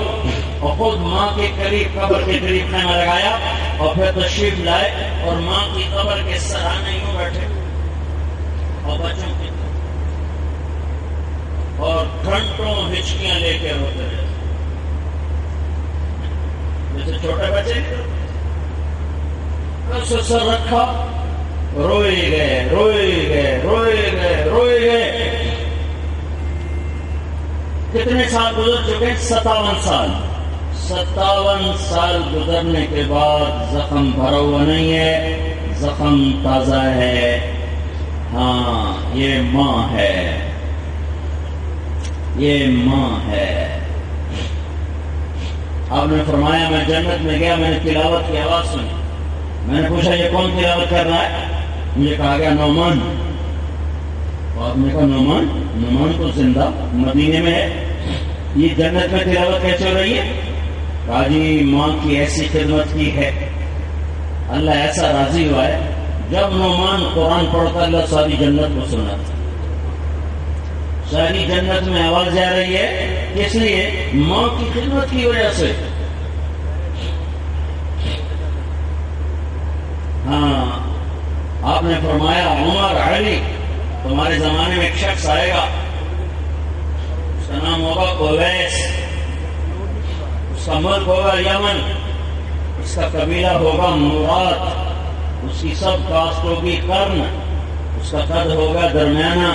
اور خود ماں کے قریب قبر کے قریب خیمہ لگایا اور پھر تشریف لائے اور ماں کی قبر کے سرانے یوں بیٹھے اور بچوں کی اور گھنٹوں ہچکیاں لے کے روتے رہے، جیسے چھوٹے بچے اسے سر رکھا، روئے گئے روئے گئے روئے گئے روئے گئے۔ کتنے سال گزر چکے؟ 57 سال۔ 57 سال گزرنے کے بعد زخم بھرا ہوا نہیں ہے، زخم تازہ ہے۔ ہاں یہ ماں ہے، یہ ماں ہے۔ آپ نے فرمایا میں جنت میں گیا، میں نے تلاوت کی آواز سنی، میں نے پوچھا یہ کون تلاوت کر رہا ہے؟ مجھے کہا گیا نعمان۔ آپ نے کہا نعمان؟ نعمان تو زندہ مدینے میں ہے، یہ جنت میں تلاوت کیسے ہو رہی ہے؟ کہا جی ماں کی ایسی خدمت کی ہے، اللہ ایسا راضی ہوا ہے، جب نعمان قرآن پڑھتا اللہ ساری جنت کو سناتا، ساری جنت میں آواز جا رہی ہے، اس لیے ماں کی خدمت کی وجہ سے۔ ہاں آپ نے فرمایا عمر علی، تمہارے زمانے میں ایک شخص آئے گا، اس کا نام ہوگا اویس، اس کا ملک ہوگا یمن، اس کا قبیلہ ہوگا مراد، اس کی سب کاسٹ ہوگی قرن، اس کا قد ہوگا درمیانہ،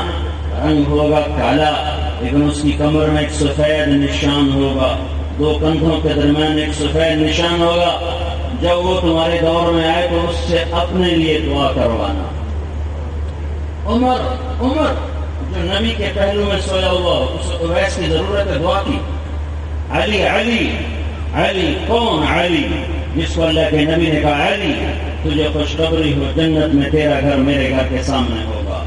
رنگ ہوگا کالا، لیکن اس کی کمر میں ایک سفید نشان ہوگا، 2 کندھوں کے درمیان ایک سفید نشان ہوگا۔ جب وہ تمہارے دور میں آئے تو اس سے اپنے لیے دعا کروانا۔ عمر عمر جو نبی کے پہلو میں سویا ہوا، اس اویس کی ضرورت ہے دعا کی۔ علی علی علی، کون علی؟ جس کو اللہ کے نبی نے کہا علی تجھے خوشخبری ہو، جنت میں تیرا گھر میرے گھر کے سامنے ہوگا۔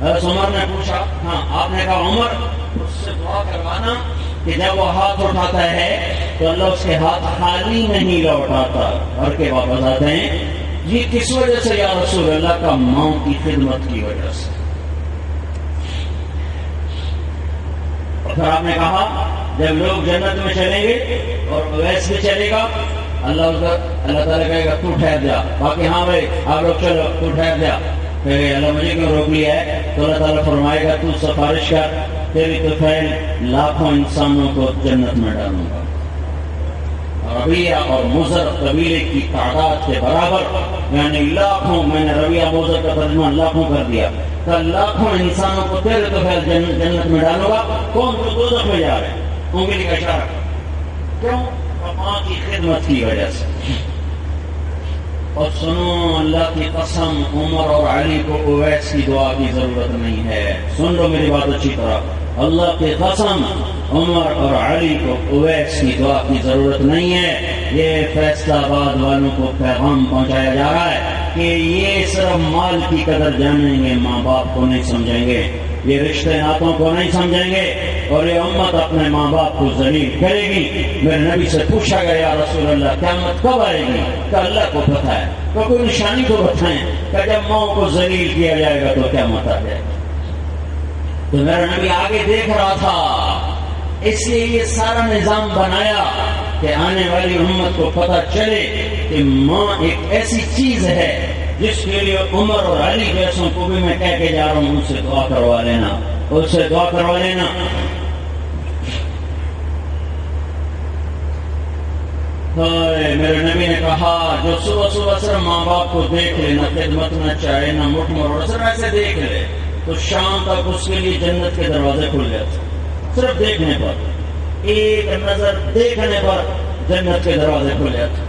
حضرت عمر نے پوچھا، ہاں آپ نے کہا عمر اس سے دعا کروانا کہ جب وہ ہاتھ اٹھاتا ہے تو اللہ اس کے ہاتھ خالی نہیں لوٹاتا، بھر کے واپس آتے ہیں۔ یہ کس وجہ سے یا رسول اللہ؟ کا ماں کی خدمت کی وجہ سے۔ اور پھر آپ نے کہا جب لوگ جنت میں چلیں گے اور اویس بھی چلے گا، اللہ تعالیٰ کہے گا تو ٹھہر جا، باقی ہاں بھائی آپ لوگ چلو، تو ٹھہر جا۔ کہ اللہ مجھے کیوں روک لیا ہے؟ تو اللہ تعالیٰ فرمائے گا تو سفارش کر، تیری تو فعل لاکھوں انسانوں کو جنت میں ڈالوں گا۔ ربیہ اور مضر قبیلے کی تعداد کے برابر، یعنی لاکھوں، میں نے ربیہ مضر کا ترجمہ لاکھوں کر دیا، کہ لاکھوں انسانوں کو تیرے تو فعل جنت میں ڈالوں گا۔ کون تو دوزخ میں جا رہے ہیں؟ انگلی کا اشارہ۔ کیوں؟ ماں کی خدمت کی وجہ سے۔ اور سنو، اللہ کی قسم، عمر اور علی کو اویس کی دعا کی ضرورت نہیں ہے۔ سن لو میری بات اچھی طرح، اللہ کی قسم، عمر اور علی کو اویس کی دعا کی ضرورت نہیں ہے۔ یہ فیصلہ آباد والوں کو پیغام پہنچایا جا رہا ہے کہ یہ صرف مال کی قدر جانیں گے، ماں باپ کو نہیں سمجھیں گے، یہ رشتے ناتوں کو نہیں سمجھیں گے، اور یہ امت اپنے ماں باپ کو ذلیل کرے گی۔ میرے نبی سے پوچھا گیا یا رسول اللہ قیامت کب آئے گی؟ کہ اللہ کو پتہ ہے۔ تو کوئی نشانی کو بتائیں کہ جب ماں کو ذلیل کیا جائے گا تو قیامت آ جائے گا۔ تو میرا نبی آگے دیکھ رہا تھا، اس لیے یہ سارا نظام بنایا کہ آنے والی امت کو پتہ چلے کہ ماں ایک ایسی چیز ہے جس کے لیے عمر اور علی جیسوں کو بھی میں کہہ کے جا رہا ہوں، ان سے دعا کروا لینا، ان سے دعا کروا لینا۔ میرے نبی نے کہا جو صبح صبح صرف ماں باپ کو دیکھ لے، نہ خدمت نہ چاہے نہ مٹھ مروڑ، صرف ایسے دیکھ لے تو شام تک اس کے لیے جنت کے دروازے کھل جاتے، صرف دیکھنے پر، ایک نظر دیکھنے پر جنت کے دروازے کھل جاتے۔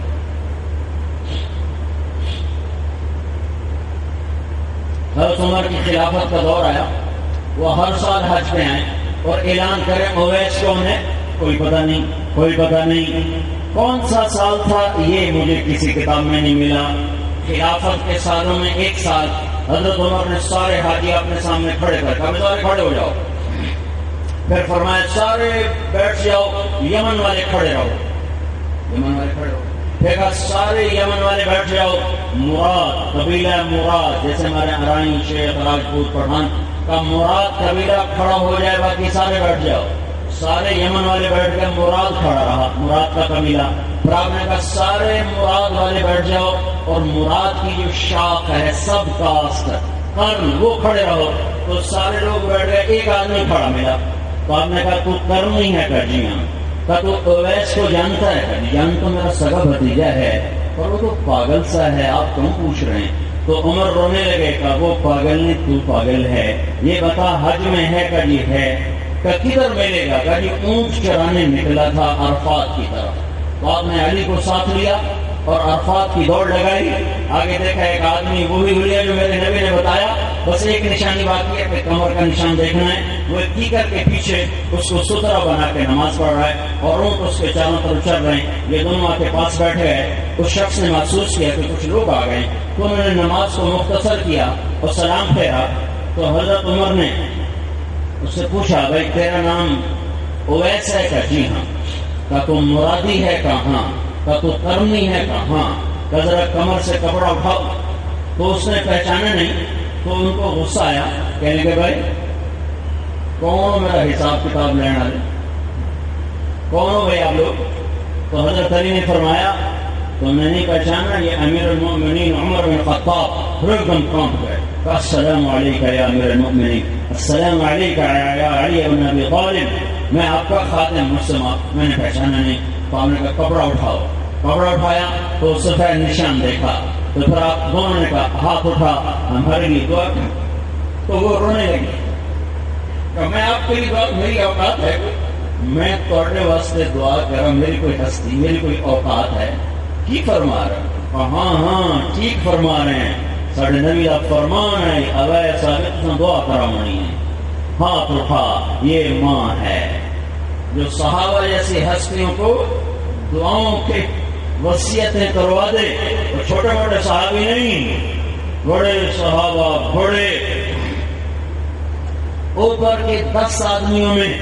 حضرت عمر کی خلافت کا دور آیا، وہ ہر سال حج پہ آئے اور اعلان کرے اویس کون ہے؟ کوئی پتہ نہیں، کوئی پتہ نہیں۔ کون سا سال تھا یہ مجھے کسی کتاب میں نہیں ملا۔ خلافت کے سالوں میں ایک سال حضرت عمر نے سارے حاجی اپنے سامنے کھڑے کر کہا سارے کھڑے ہو جاؤ، پھر فرمایا سارے بیٹھ جاؤ، یمن والے کھڑے رہو، یمن والے کھڑے ہو، پھر کہا سارے یمن والے بیٹھ جاؤ، مراد قبیلہ مراد، جیسے ہمارے ارائن شیخ راجپوت پٹھان کا مراد قبیلہ کھڑا ہو جائے، باقی سارے بیٹھ جاؤ۔ سارے یمن والے بیٹھ گئے، مراد کھڑا رہا، مراد کا قبیلہ۔ پھر آپ نے کہا سارے مراد والے بیٹھ جاؤ، اور مراد کی جو شاخ ہے سب کاسٹ قرن، وہ کھڑے رہو۔ تو سارے لوگ بیٹھ گئے، ایک آدمی کھڑا ملا، تو آپ نے کہا تو قرن نہیں ہے؟ کہا جی ہاں۔ کہا تو اویس کو جانتا ہے؟ کہا جی جان تو میرا سگا بھتیجا ہے، پر وہ تو پاگل سا ہے، آپ کیوں پوچھ رہے ہیں؟ تو عمر رونے لگے، کہا وہ پاگل نہیں تو پاگل ہے، یہ بتا حج میں ہے؟ کہا جی ہے۔ کہ کدھر ملے گا؟ کہ جی اونٹ چرانے نکلا تھا عرفات کی طرف۔ تو آپ نے علی کو ساتھ لیا اور عرفات کی دوڑ لگائی، آگے دیکھا ایک آدمی وہی ہولیا جو میرے نبی نے بتایا، بس ایک نشانی باقی ہے کہ کمر کا نشان دیکھنا ہے، وہ کیکر کے پیچھے اس کو سترا بنا کے نماز پڑھ رہا ہے اور اونٹ اس کے چاروں طرف چل رہے ہیں۔ یہ دونوں آ کے پاس بیٹھ گئے، اس شخص نے محسوس کیا کہ کچھ لوگ آ گئے، تو انہوں نے نماز کو مختصر کیا اور سلام پھیرا۔ تو حضرت عمر نے اس سے پوچھا بھائی تیرا نام اویس ہے؟ کہا جی ہاں۔ کہا تم مرادی ہے؟ کہا ہاں۔ کہا تو کرنی ہے؟ کہا ہاں۔ کہا ذرا کمر سے کپڑا اٹھاؤ۔ تو اس نے پہچانا نہیں، تو ان کو غصہ آیا، کہنے کہ بھائی کون میرا حساب کتاب لینے والے، کون ہو بھائی آپ لوگ؟ تو حضرت علی نے فرمایا تو میں نہیں پہچانا، یہ امیر المؤمنین عمر بن خطاب۔ ایک دم کانپ گئے، السلام علیکم یا امیر المؤمنین، السلام علیکم یا علی بن ابی طالب، میں آپ کا خادم، مجھ سے میں نے پہچانا نہیں۔ تو آپ نے کہا کپڑا اٹھاؤ۔ کپڑا اٹھایا تو سفید نشان دیکھا، تو پھر آپ دونوں نے کہا ہاتھ اٹھا ہمارے لیے دعا کر۔ تو وہ رونے لگے کہ میں آپ کے لیے دعا، میری اوقات ہے؟ میں تھوڑے واسطے دعا کرا، میری کوئی ہستی، میری کوئی اوقات ہے؟ کی فرما رہے ہیں؟ ہاں ہاں ٹھیک فرما رہے ہیں، ساڑھے نبی آپ فرمان ہے، اوے ثابت دعا کرانی ہے۔ ہاتھ اٹھا، یہ ماں ہے جو صحابہ جیسی ہستیوں کو دعاؤں کے وصیتیں کروا دے، اور چھوٹے موٹے صحابی نہیں، بڑے صحابہ، بڑے اوپر کے 10 آدمیوں میں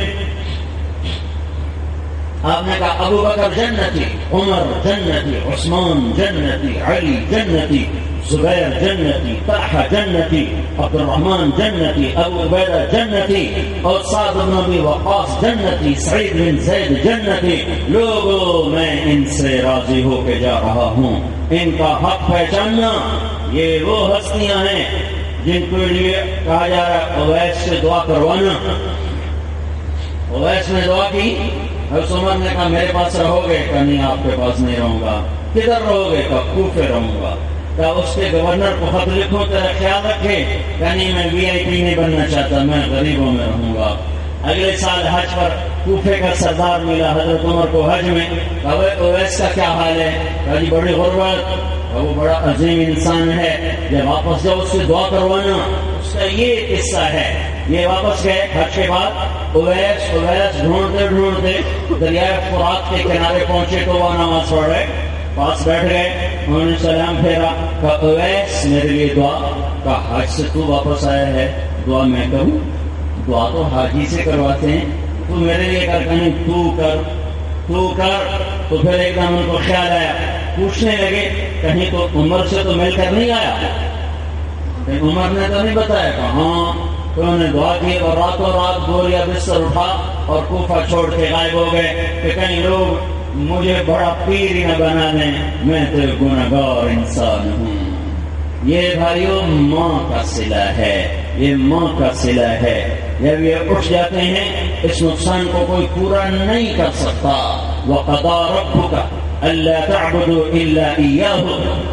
آپ نے کہا ابو بکر جنتی، عمر جنتی، عثمان جنتی، علی جنتی، زبیر جنتی، طلحہ جنتی، عبد الرحمن جنتی، ابو عبیدہ جنتی، اور سعد بن ابی وقاص جنتی، سعید بن زید جنتی۔ لوگوں میں ان سے راضی ہو کے جا رہا ہوں، ان کا حق پہچاننا۔ یہ وہ ہستیاں ہیں جن کے لیے کہا جا رہا ہے اویس سے دعا کروانا۔ اویس نے دعا کی، حضرت عمر نے کہا میرے پاس رہو گے؟ کہا نہیں، آپ کے پاس نہیں رہوں گا۔ کدھر رہو گے؟ کہا کوفے رہوں گا۔ کہا اس کے گورنر کو خط لکھو، تیرا خیال رکھے۔ کہا نہیں، میں VIP نہیں بننا چاہتا، میں غریبوں میں رہوں گا۔ اگلے سال حج پر کوفے کا سردار ملا حضرت عمر کو حج میں۔ کہا اویس کا کیا حال ہے؟ کہا جی بڑی غربت۔ وہ بڑا عظیم انسان ہے، جب واپس جاؤ اس سے دعا کروانا۔ اس کا یہ قصہ ہے۔ یہ واپس گئے حج کے بعد، اویس ڈھونڈتے ڈھونڈتے دریائے فرات کے کنارے پہنچے تو وہ نماز پڑھ رہے، پاس بیٹھ گئے۔ انہوں نے سلام پھیرا، کہا اویس میرے لیے دعا۔ کہا حج سے تو واپس آیا ہے، دعا میں کروں؟ دعا تو حاجی سے کرواتے ہیں، تو میرے لیے کر۔ کہیں تو کر۔ تو پھر ایک دم ان کو خیال آیا، پوچھنے لگے کہیں تو عمر سے تو مل کر نہیں آیا؟ عمر نے تو نہیں بتایا۔ کہا ہاں۔ تو انہوں نے دعا کی اور راتوں رات بوریا بستر اٹھا اور کوفہ چھوڑ کے غائب ہو گئے کہ کہیں لوگ مجھے بڑا پیر ہی نہ بنا دیں، میں تو گنہگار انسان ہوں۔ یہ بھائیوں ماں کا صلہ ہے، یہ ماں کا صلہ ہے۔ جب یہ اٹھ جاتے ہیں اس نقصان کو کوئی پورا نہیں کر سکتا۔ وَقَضَىٰ رَبُّكَ أَلَّا تَعْبُدُوا إِلَّا إِيَّاهُ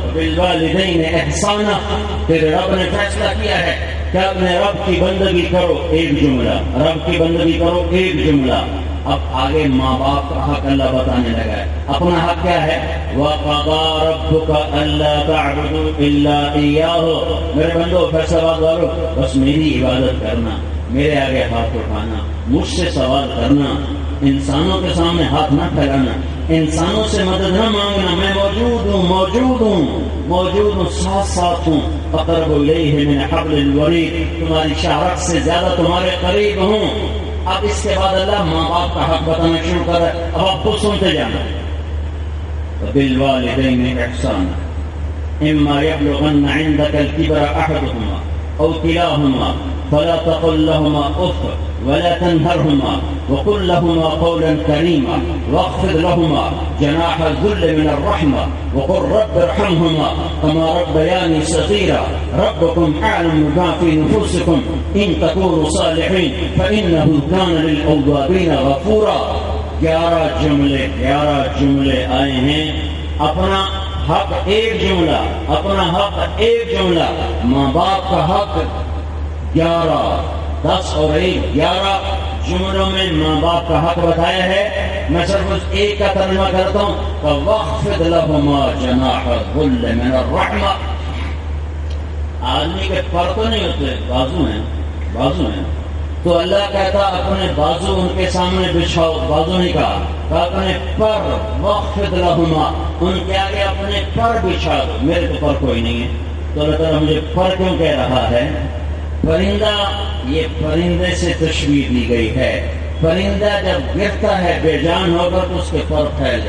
وَبِالْوَالِدَيْنِ إِحْسَانًا۔ تیرے رب نے فیصلہ کیا ہے کہ اپنے رب کی بندگی کرو، ایک جملہ، رب کی بندگی کرو ایک جملہ۔ اب آگے ماں باپ کا حق اللہ بتانے لگا ہے۔ اپنا حق کیا ہے؟ وَقَضَىٰ رَبُّكَ أَلَّا تَعْبُدُوا إِلَّا إِيَّاهُ۔ میرے بندو فیصلہ بات والو، بس میری عبادت کرنا، میرے آگے ہاتھ اٹھانا، مجھ سے سوال کرنا، انسانوں کے سامنے ہاتھ نہ پھیلانا، انسانوں سے مدد نہ مانگنا۔ میں موجود ہوں، ساتھ ہوں۔ اقرب الیہ من حبل الورید، تمہاری شاخ سے زیادہ تمہارے قریب ہوں۔ اب اس کے بعد اللہ ماں باپ کا حق بتانا شروع کر رہا ہے۔ اب آپ خود سنتے جانا۔ بالوالدین احسانا اما یبلغن عندك الكبر احدهما او كلاهما فلا تقل لهما اف ولا تنهرهما وقل لهما قولا كريما واخفض لهما جناح الذل من الرحمة وقل رب ارحمهما كما ربياني صغيرا ربكم أعلم بما في نفوسكم إن تكونوا صالحين فإنه كان للأوابين غفورا۔ 11 جملے آئے ہیں۔ اپنا حق ایک جملہ، اپنا حق ایک جملہ، ماں باپ کا حق 11، 10 اور 1، 11 جملوں میں ماں باپ کا حق بتایا ہے۔ میں صرف اس ایک کا ترجمہ کرتا ہوں، وَاخْفِضْ لَهُمَا جَنَاحَ الذُّلِّ مِنَ الرَّحْمَةِ۔ آدمی کے پر تو نہیں ہوتے، بازو ہیں، تو اللہ کہتا اپنے بازو ان کے سامنے بچھاؤ، بازو نہیں کہا اپنے پر، وَاخْفِضْ لَهُمَا، ان کے آگے اپنے پر بچھا دو۔ میرے تو پر کوئی نہیں ہے، تو اللہ تعالیٰ مجھے پر کیوں کہہ رہا ہے؟ پرندہ، یہ پرندے سے تشبیہ دی گئی ہے۔ پرندہ جب گرتا ہے بے جان ہو کر تو اس کے پر پھیل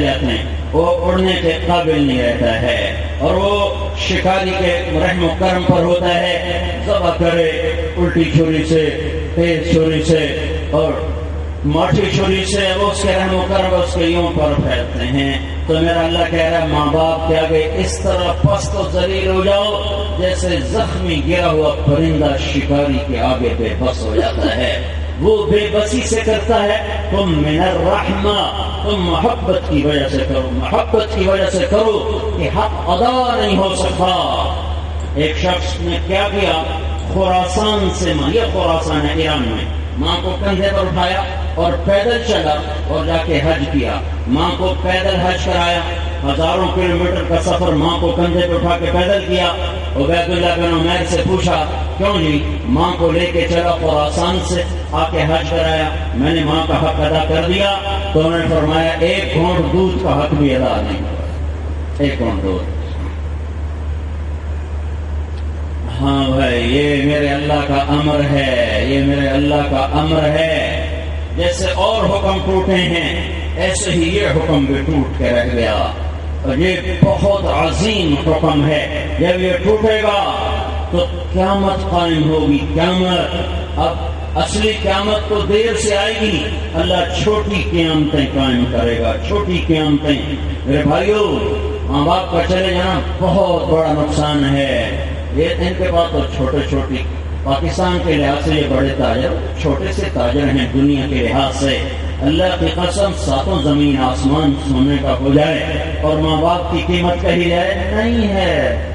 جاتے ہیں، وہ اڑنے کے قابل نہیں رہتا ہے، اور وہ شکاری کے رحم و کرم پر ہوتا ہے، ذبح کرے الٹی چھری سے، تیز چھری سے اور ماٹھی چھری سے، اس کے رحم و کرم اس کے یوں پر پھیلتے ہیں۔ تو میرا اللہ کہہ رہا ہے ماں باپ کے آگے اس طرح پست و ذلیل ہو جاؤ جیسے زخمی گرا ہوا پرندہ شکاری کے آگے بے بس ہو جاتا ہے۔ وہ بے بسی سے کرتا ہے، تم من الرحمہ، تم محبت کی وجہ سے کرو کہ حق ادا نہیں ہو سکتا۔ ایک شخص نے کیا کیا، خراسان سے، یہ خراسان ہے ایران میں، ماں کو کندھے پر اٹھایا اور پیدل چلا اور جا کے حج کیا۔ ماں کو پیدل حج کرایا، ہزاروں کلومیٹر کا سفر ماں کو کندھے پہ اٹھا کے پیدل کیا۔ عبید اللہ بن عمیر سے پوچھا کیوں جی؟ ماں کو لے کے چلا خراسان سے، آ کے حج کرایا، میں نے ماں کا حق ادا کر دیا۔ تو انہوں نے فرمایا ایک گھونٹ دودھ کا حق بھی ادا نہیں ہوا، ایک گھونٹ دودھ۔ ہاں بھائی، یہ میرے اللہ کا امر ہے، یہ میرے اللہ کا امر ہے۔ جیسے اور حکم ٹوٹے ہیں ایسے ہی یہ حکم بھی ٹوٹ کے رہ گیا، اور یہ بہت عظیم حکم ہے۔ جب یہ ٹوٹے گا تو قیامت قائم ہوگی۔ قیامت اب اصلی قیامت تو دیر سے آئے گی، اللہ چھوٹی قیامتیں قائم کرے گا، چھوٹی قیامتیں۔ میرے بھائیوں، ماں باپ کا چلے جانا بہت بڑا نقصان ہے۔ یہ ان کے پاس تو چھوٹے چھوٹی، پاکستان کے لحاظ سے یہ بڑے تاجر، چھوٹے سے تاجر ہیں دنیا کے لحاظ سے۔ اللہ کی قسم ساتوں زمین آسمان سونے کا ہو جائے اور ماں باپ کی قیمت کہی جائے نہیں ہے۔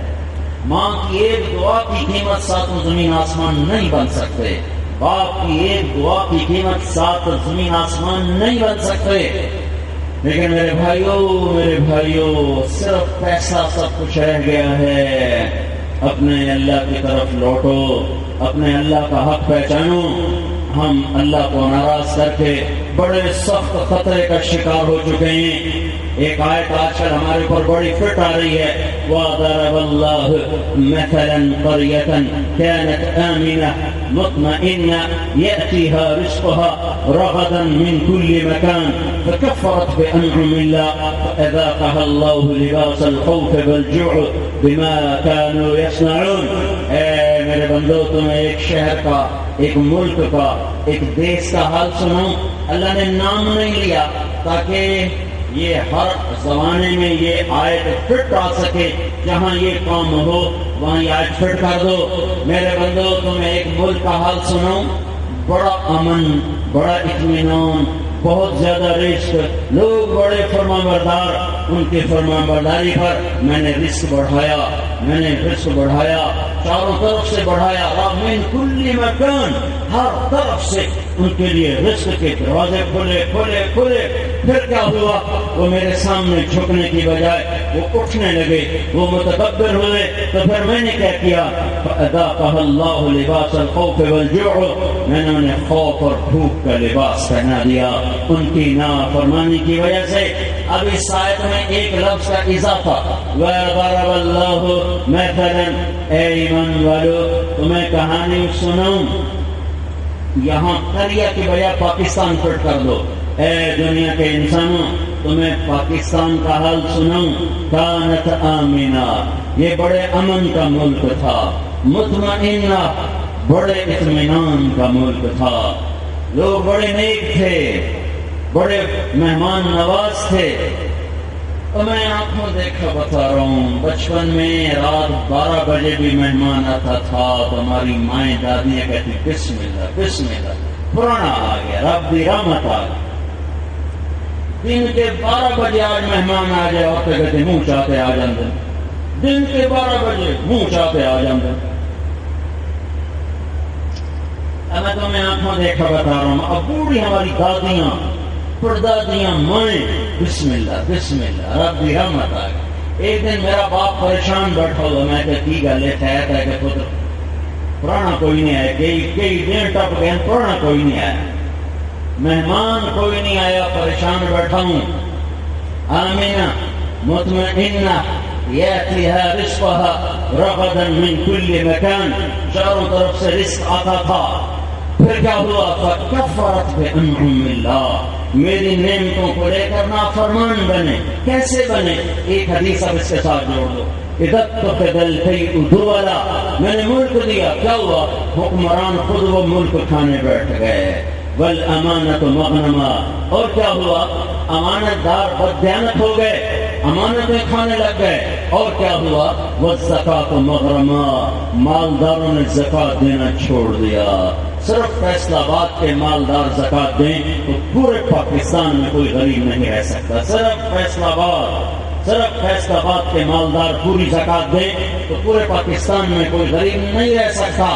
ماں کی ایک دعا کی قیمت ساتوں زمین آسمان نہیں بن سکتے، باپ کی ایک دعا کی قیمت سات زمین آسمان نہیں بن سکتے۔ لیکن میرے بھائیوں صرف پیسہ سب کچھ رہ گیا ہے۔ اپنے اللہ کی طرف لوٹو، اپنے اللہ کا حق پہچانو۔ ہم اللہ کو ناراض کر کے بڑے سخت خطرے کا شکار ہو چکے ہیں۔ ایک آیت آج کل ہمارے اوپر بڑی فٹ آ رہی ہے، وَضَرَبَ اللَّهُ مَثَلًا قَرْيَةً كَانَتْ آمِنَةً مُطْمَئِنَّةً يَأْتِيهَا رِزْقُهَا رَغَدًا مِنْ كُلِّ مَكَانٍ فَكَفَّرَتْ بِأَنْعُمِ اللَّهِ فَأَذَاقَهَا اللَّهُ لِبَاسَ الْخَوْفِ وَالْجُوعِ بِمَا كَانُوا يَصْنَعُونَ۔ اے میرے بندو، تمہیں ایک شہر کا، ایک ملک کا، ایک دیش کا حال سناؤں۔ اللہ نے نام نہیں لیا تاکہ یہ ہر زمانے میں یہ آیت فٹ آ سکے، جہاں یہ کام ہو وہاں یہ آیت فٹ کر دو۔ میرے بندو، تمہیں ایک ملک کا حال سناؤں، بڑا امن، بڑا اطمینان، بہت زیادہ رزق، لوگ بڑے فرمانبردار، ان کی فرمانبرداری پر میں نے رزق بڑھایا، چاروں طرف سے بڑھایا، من کل مکان، ہر طرف سے ان کے لیے رزق کے دروازے کھلے۔ پھر کیا ہوا؟ وہ میرے سامنے جھکنے کی بجائے وہ اٹھنے لگے، وہ متکبر ہوئے۔ تو پھر میں نے کیا کیا؟ فَأَذَاقَهَا اللَّهُ لِبَاسَ الْخَوْفِ وَالْجُوعِ، میں نے انہیں خوف اور بھوک کا لباس پہنا دیا ان کی نافرمانی کی وجہ سے۔ اب اس آیت میں ایک لفظ کا اضافہ، وَضَرَبَ اللَّهُ مَثَلًا، اے ایمان والو تمہیں کہانی سناؤں، یہاں قریہ کی بجائے پاکستان فٹ کر دو۔ اے دنیا کے انسانوں، تمہیں پاکستان کا حال سناؤں، کانت آمینہ، یہ بڑے امن کا ملک تھا، مطمئنہ، بڑے اطمینان کا ملک تھا، لوگ بڑے نیک تھے، بڑے مہمان نواز تھے۔ اور میں آنکھوں دیکھا بتا رہا ہوں، بچپن میں رات 12 بجے بھی مہمان آتا تھا تو ہماری مائیں دادیاں کہتی بسم اللہ بسم اللہ، پرانا آ گیا، رب دی رحمت آ گئی۔ دن کے 12 بجے آج مہمان آ جائے، عورتیں کہتے منہ چاہتے آ جاندے، دن کے 12 بجے منہ چاہتے آ جاندے۔ اب میں تمہیں آنکھوں دیکھا بتا رہا ہوں، اب بوڑھی ہماری دادیاں، پردادیاں، مائیں بسم اللہ رب دی رحمت آ گئی۔ ایک دن میرا باپ پریشان بیٹھا ہوا، میں کہ کی گل ہے، خیر ہے کہ خود پرانا کوئی نہیں آیا، کئی دن ٹپ گئے، پرانا کوئی نہیں آیا، مہمان کوئی نہیں آیا، پریشان بیٹھا ہوں۔ آمینہ مطمئنہ یاتیہا رزقہا رغدا من کل مکان، چاروں طرف سے رزق آتا تھا۔ پھر کیا ہوا؟ فکفرت بانعم اللہ، میری نعمتوں کو لے کر نافرمان بنے۔ کیسے بنے؟ ایک حدیث اب اس کے ساتھ جوڑ دو، اتخذ الفیء دولا، میں نے ملک دیا، کیا ہوا؟ حکمران خود وہ ملک کھانے بیٹھ گئے۔ والامانت مغنما، اور کیا ہوا؟ امانت دار بددیانت ہو گئے، امانتیں کھانے لگ گئے۔ اور کیا ہوا؟ والزکاۃ مغرما، مالداروں نے زکات دینا چھوڑ دیا۔ صرف فیصلہ آباد کے مالدار زکات دیں تو پورے پاکستان میں کوئی غریب نہیں رہ سکتا۔ صرف فیصلہ آباد کے مالدار پوری زکات دیں تو پورے پاکستان میں کوئی غریب نہیں رہ سکتا۔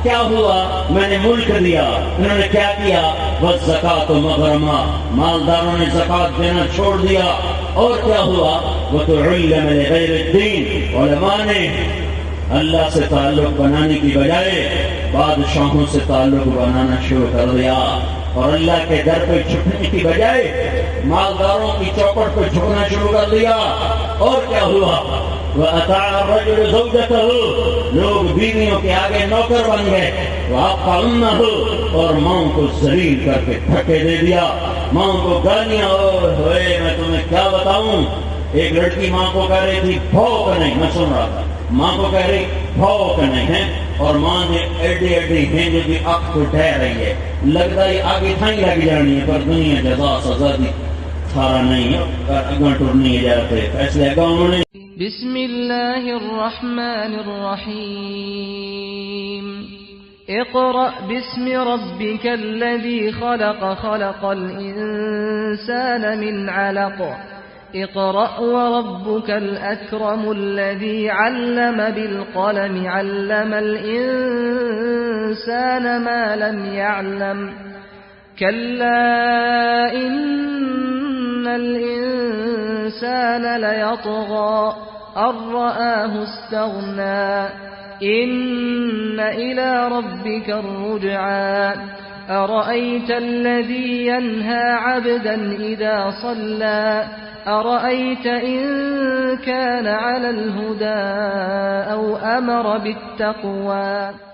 کیا ہوا؟ میں نے ملک دیا، انہوں نے کیا کیا؟ والزکاۃ مغرما، مالداروں نے زکات دینا چھوڑ دیا۔ اور کیا ہوا؟ وتعلم لغیر الدین، علماء نے اللہ سے تعلق بنانے کی بجائے بادشاہوں سے تعلق بنانا شروع کر دیا، اور اللہ کے در پہ جھکنے کی بجائے مالداروں کی چوکٹ پہ جھکنا شروع کر دیا۔ اور کیا ہوا؟ وَأَطَاعَ الرَّجُلُ زَوْجَتَهُ، لوگ بیویوں کے آگے نوکر بن گئے. وَأَطَاعَ أُمَّهُ، اور ماں کو ذلیل کر کے دھکے دے دیا. ماں کو گالیاں، ہوئے میں تمہیں کیا بتاؤں. ایک لڑکی ماں کو کہہ رہی تھی بھوک نہیں، میں سن رہا تھا، ماں کو کہہ رہی بھوک نہیں ہے، اور ماں نے ایڈی ایڈی ہیں جو بھی آنکھ کو ڈہ رہی ہے. لگتا ہے آگے تھائی لگ جانی ہے، پر دنیا جزا سزا دی تھارا نہیں ہے، اگاں ٹرنی ہے جاتے فیصلے اگاں نے. بسم اللہ الرحمن الرحیم. اقرأ باسم ربك الذي خلق، خلق الإنسان من علق. اقرأ وربك الأكرم الذي علم بالقلم، علم الإنسان ما لم يعلم. كلا إن الإنسان ليطغى أن رآه استغنى. إن إلى ربك الرجعى. أرأيت الذي ينهى عبدا إذا صلى، أرأيت إن كان على الهدى أو أمر بالتقوى.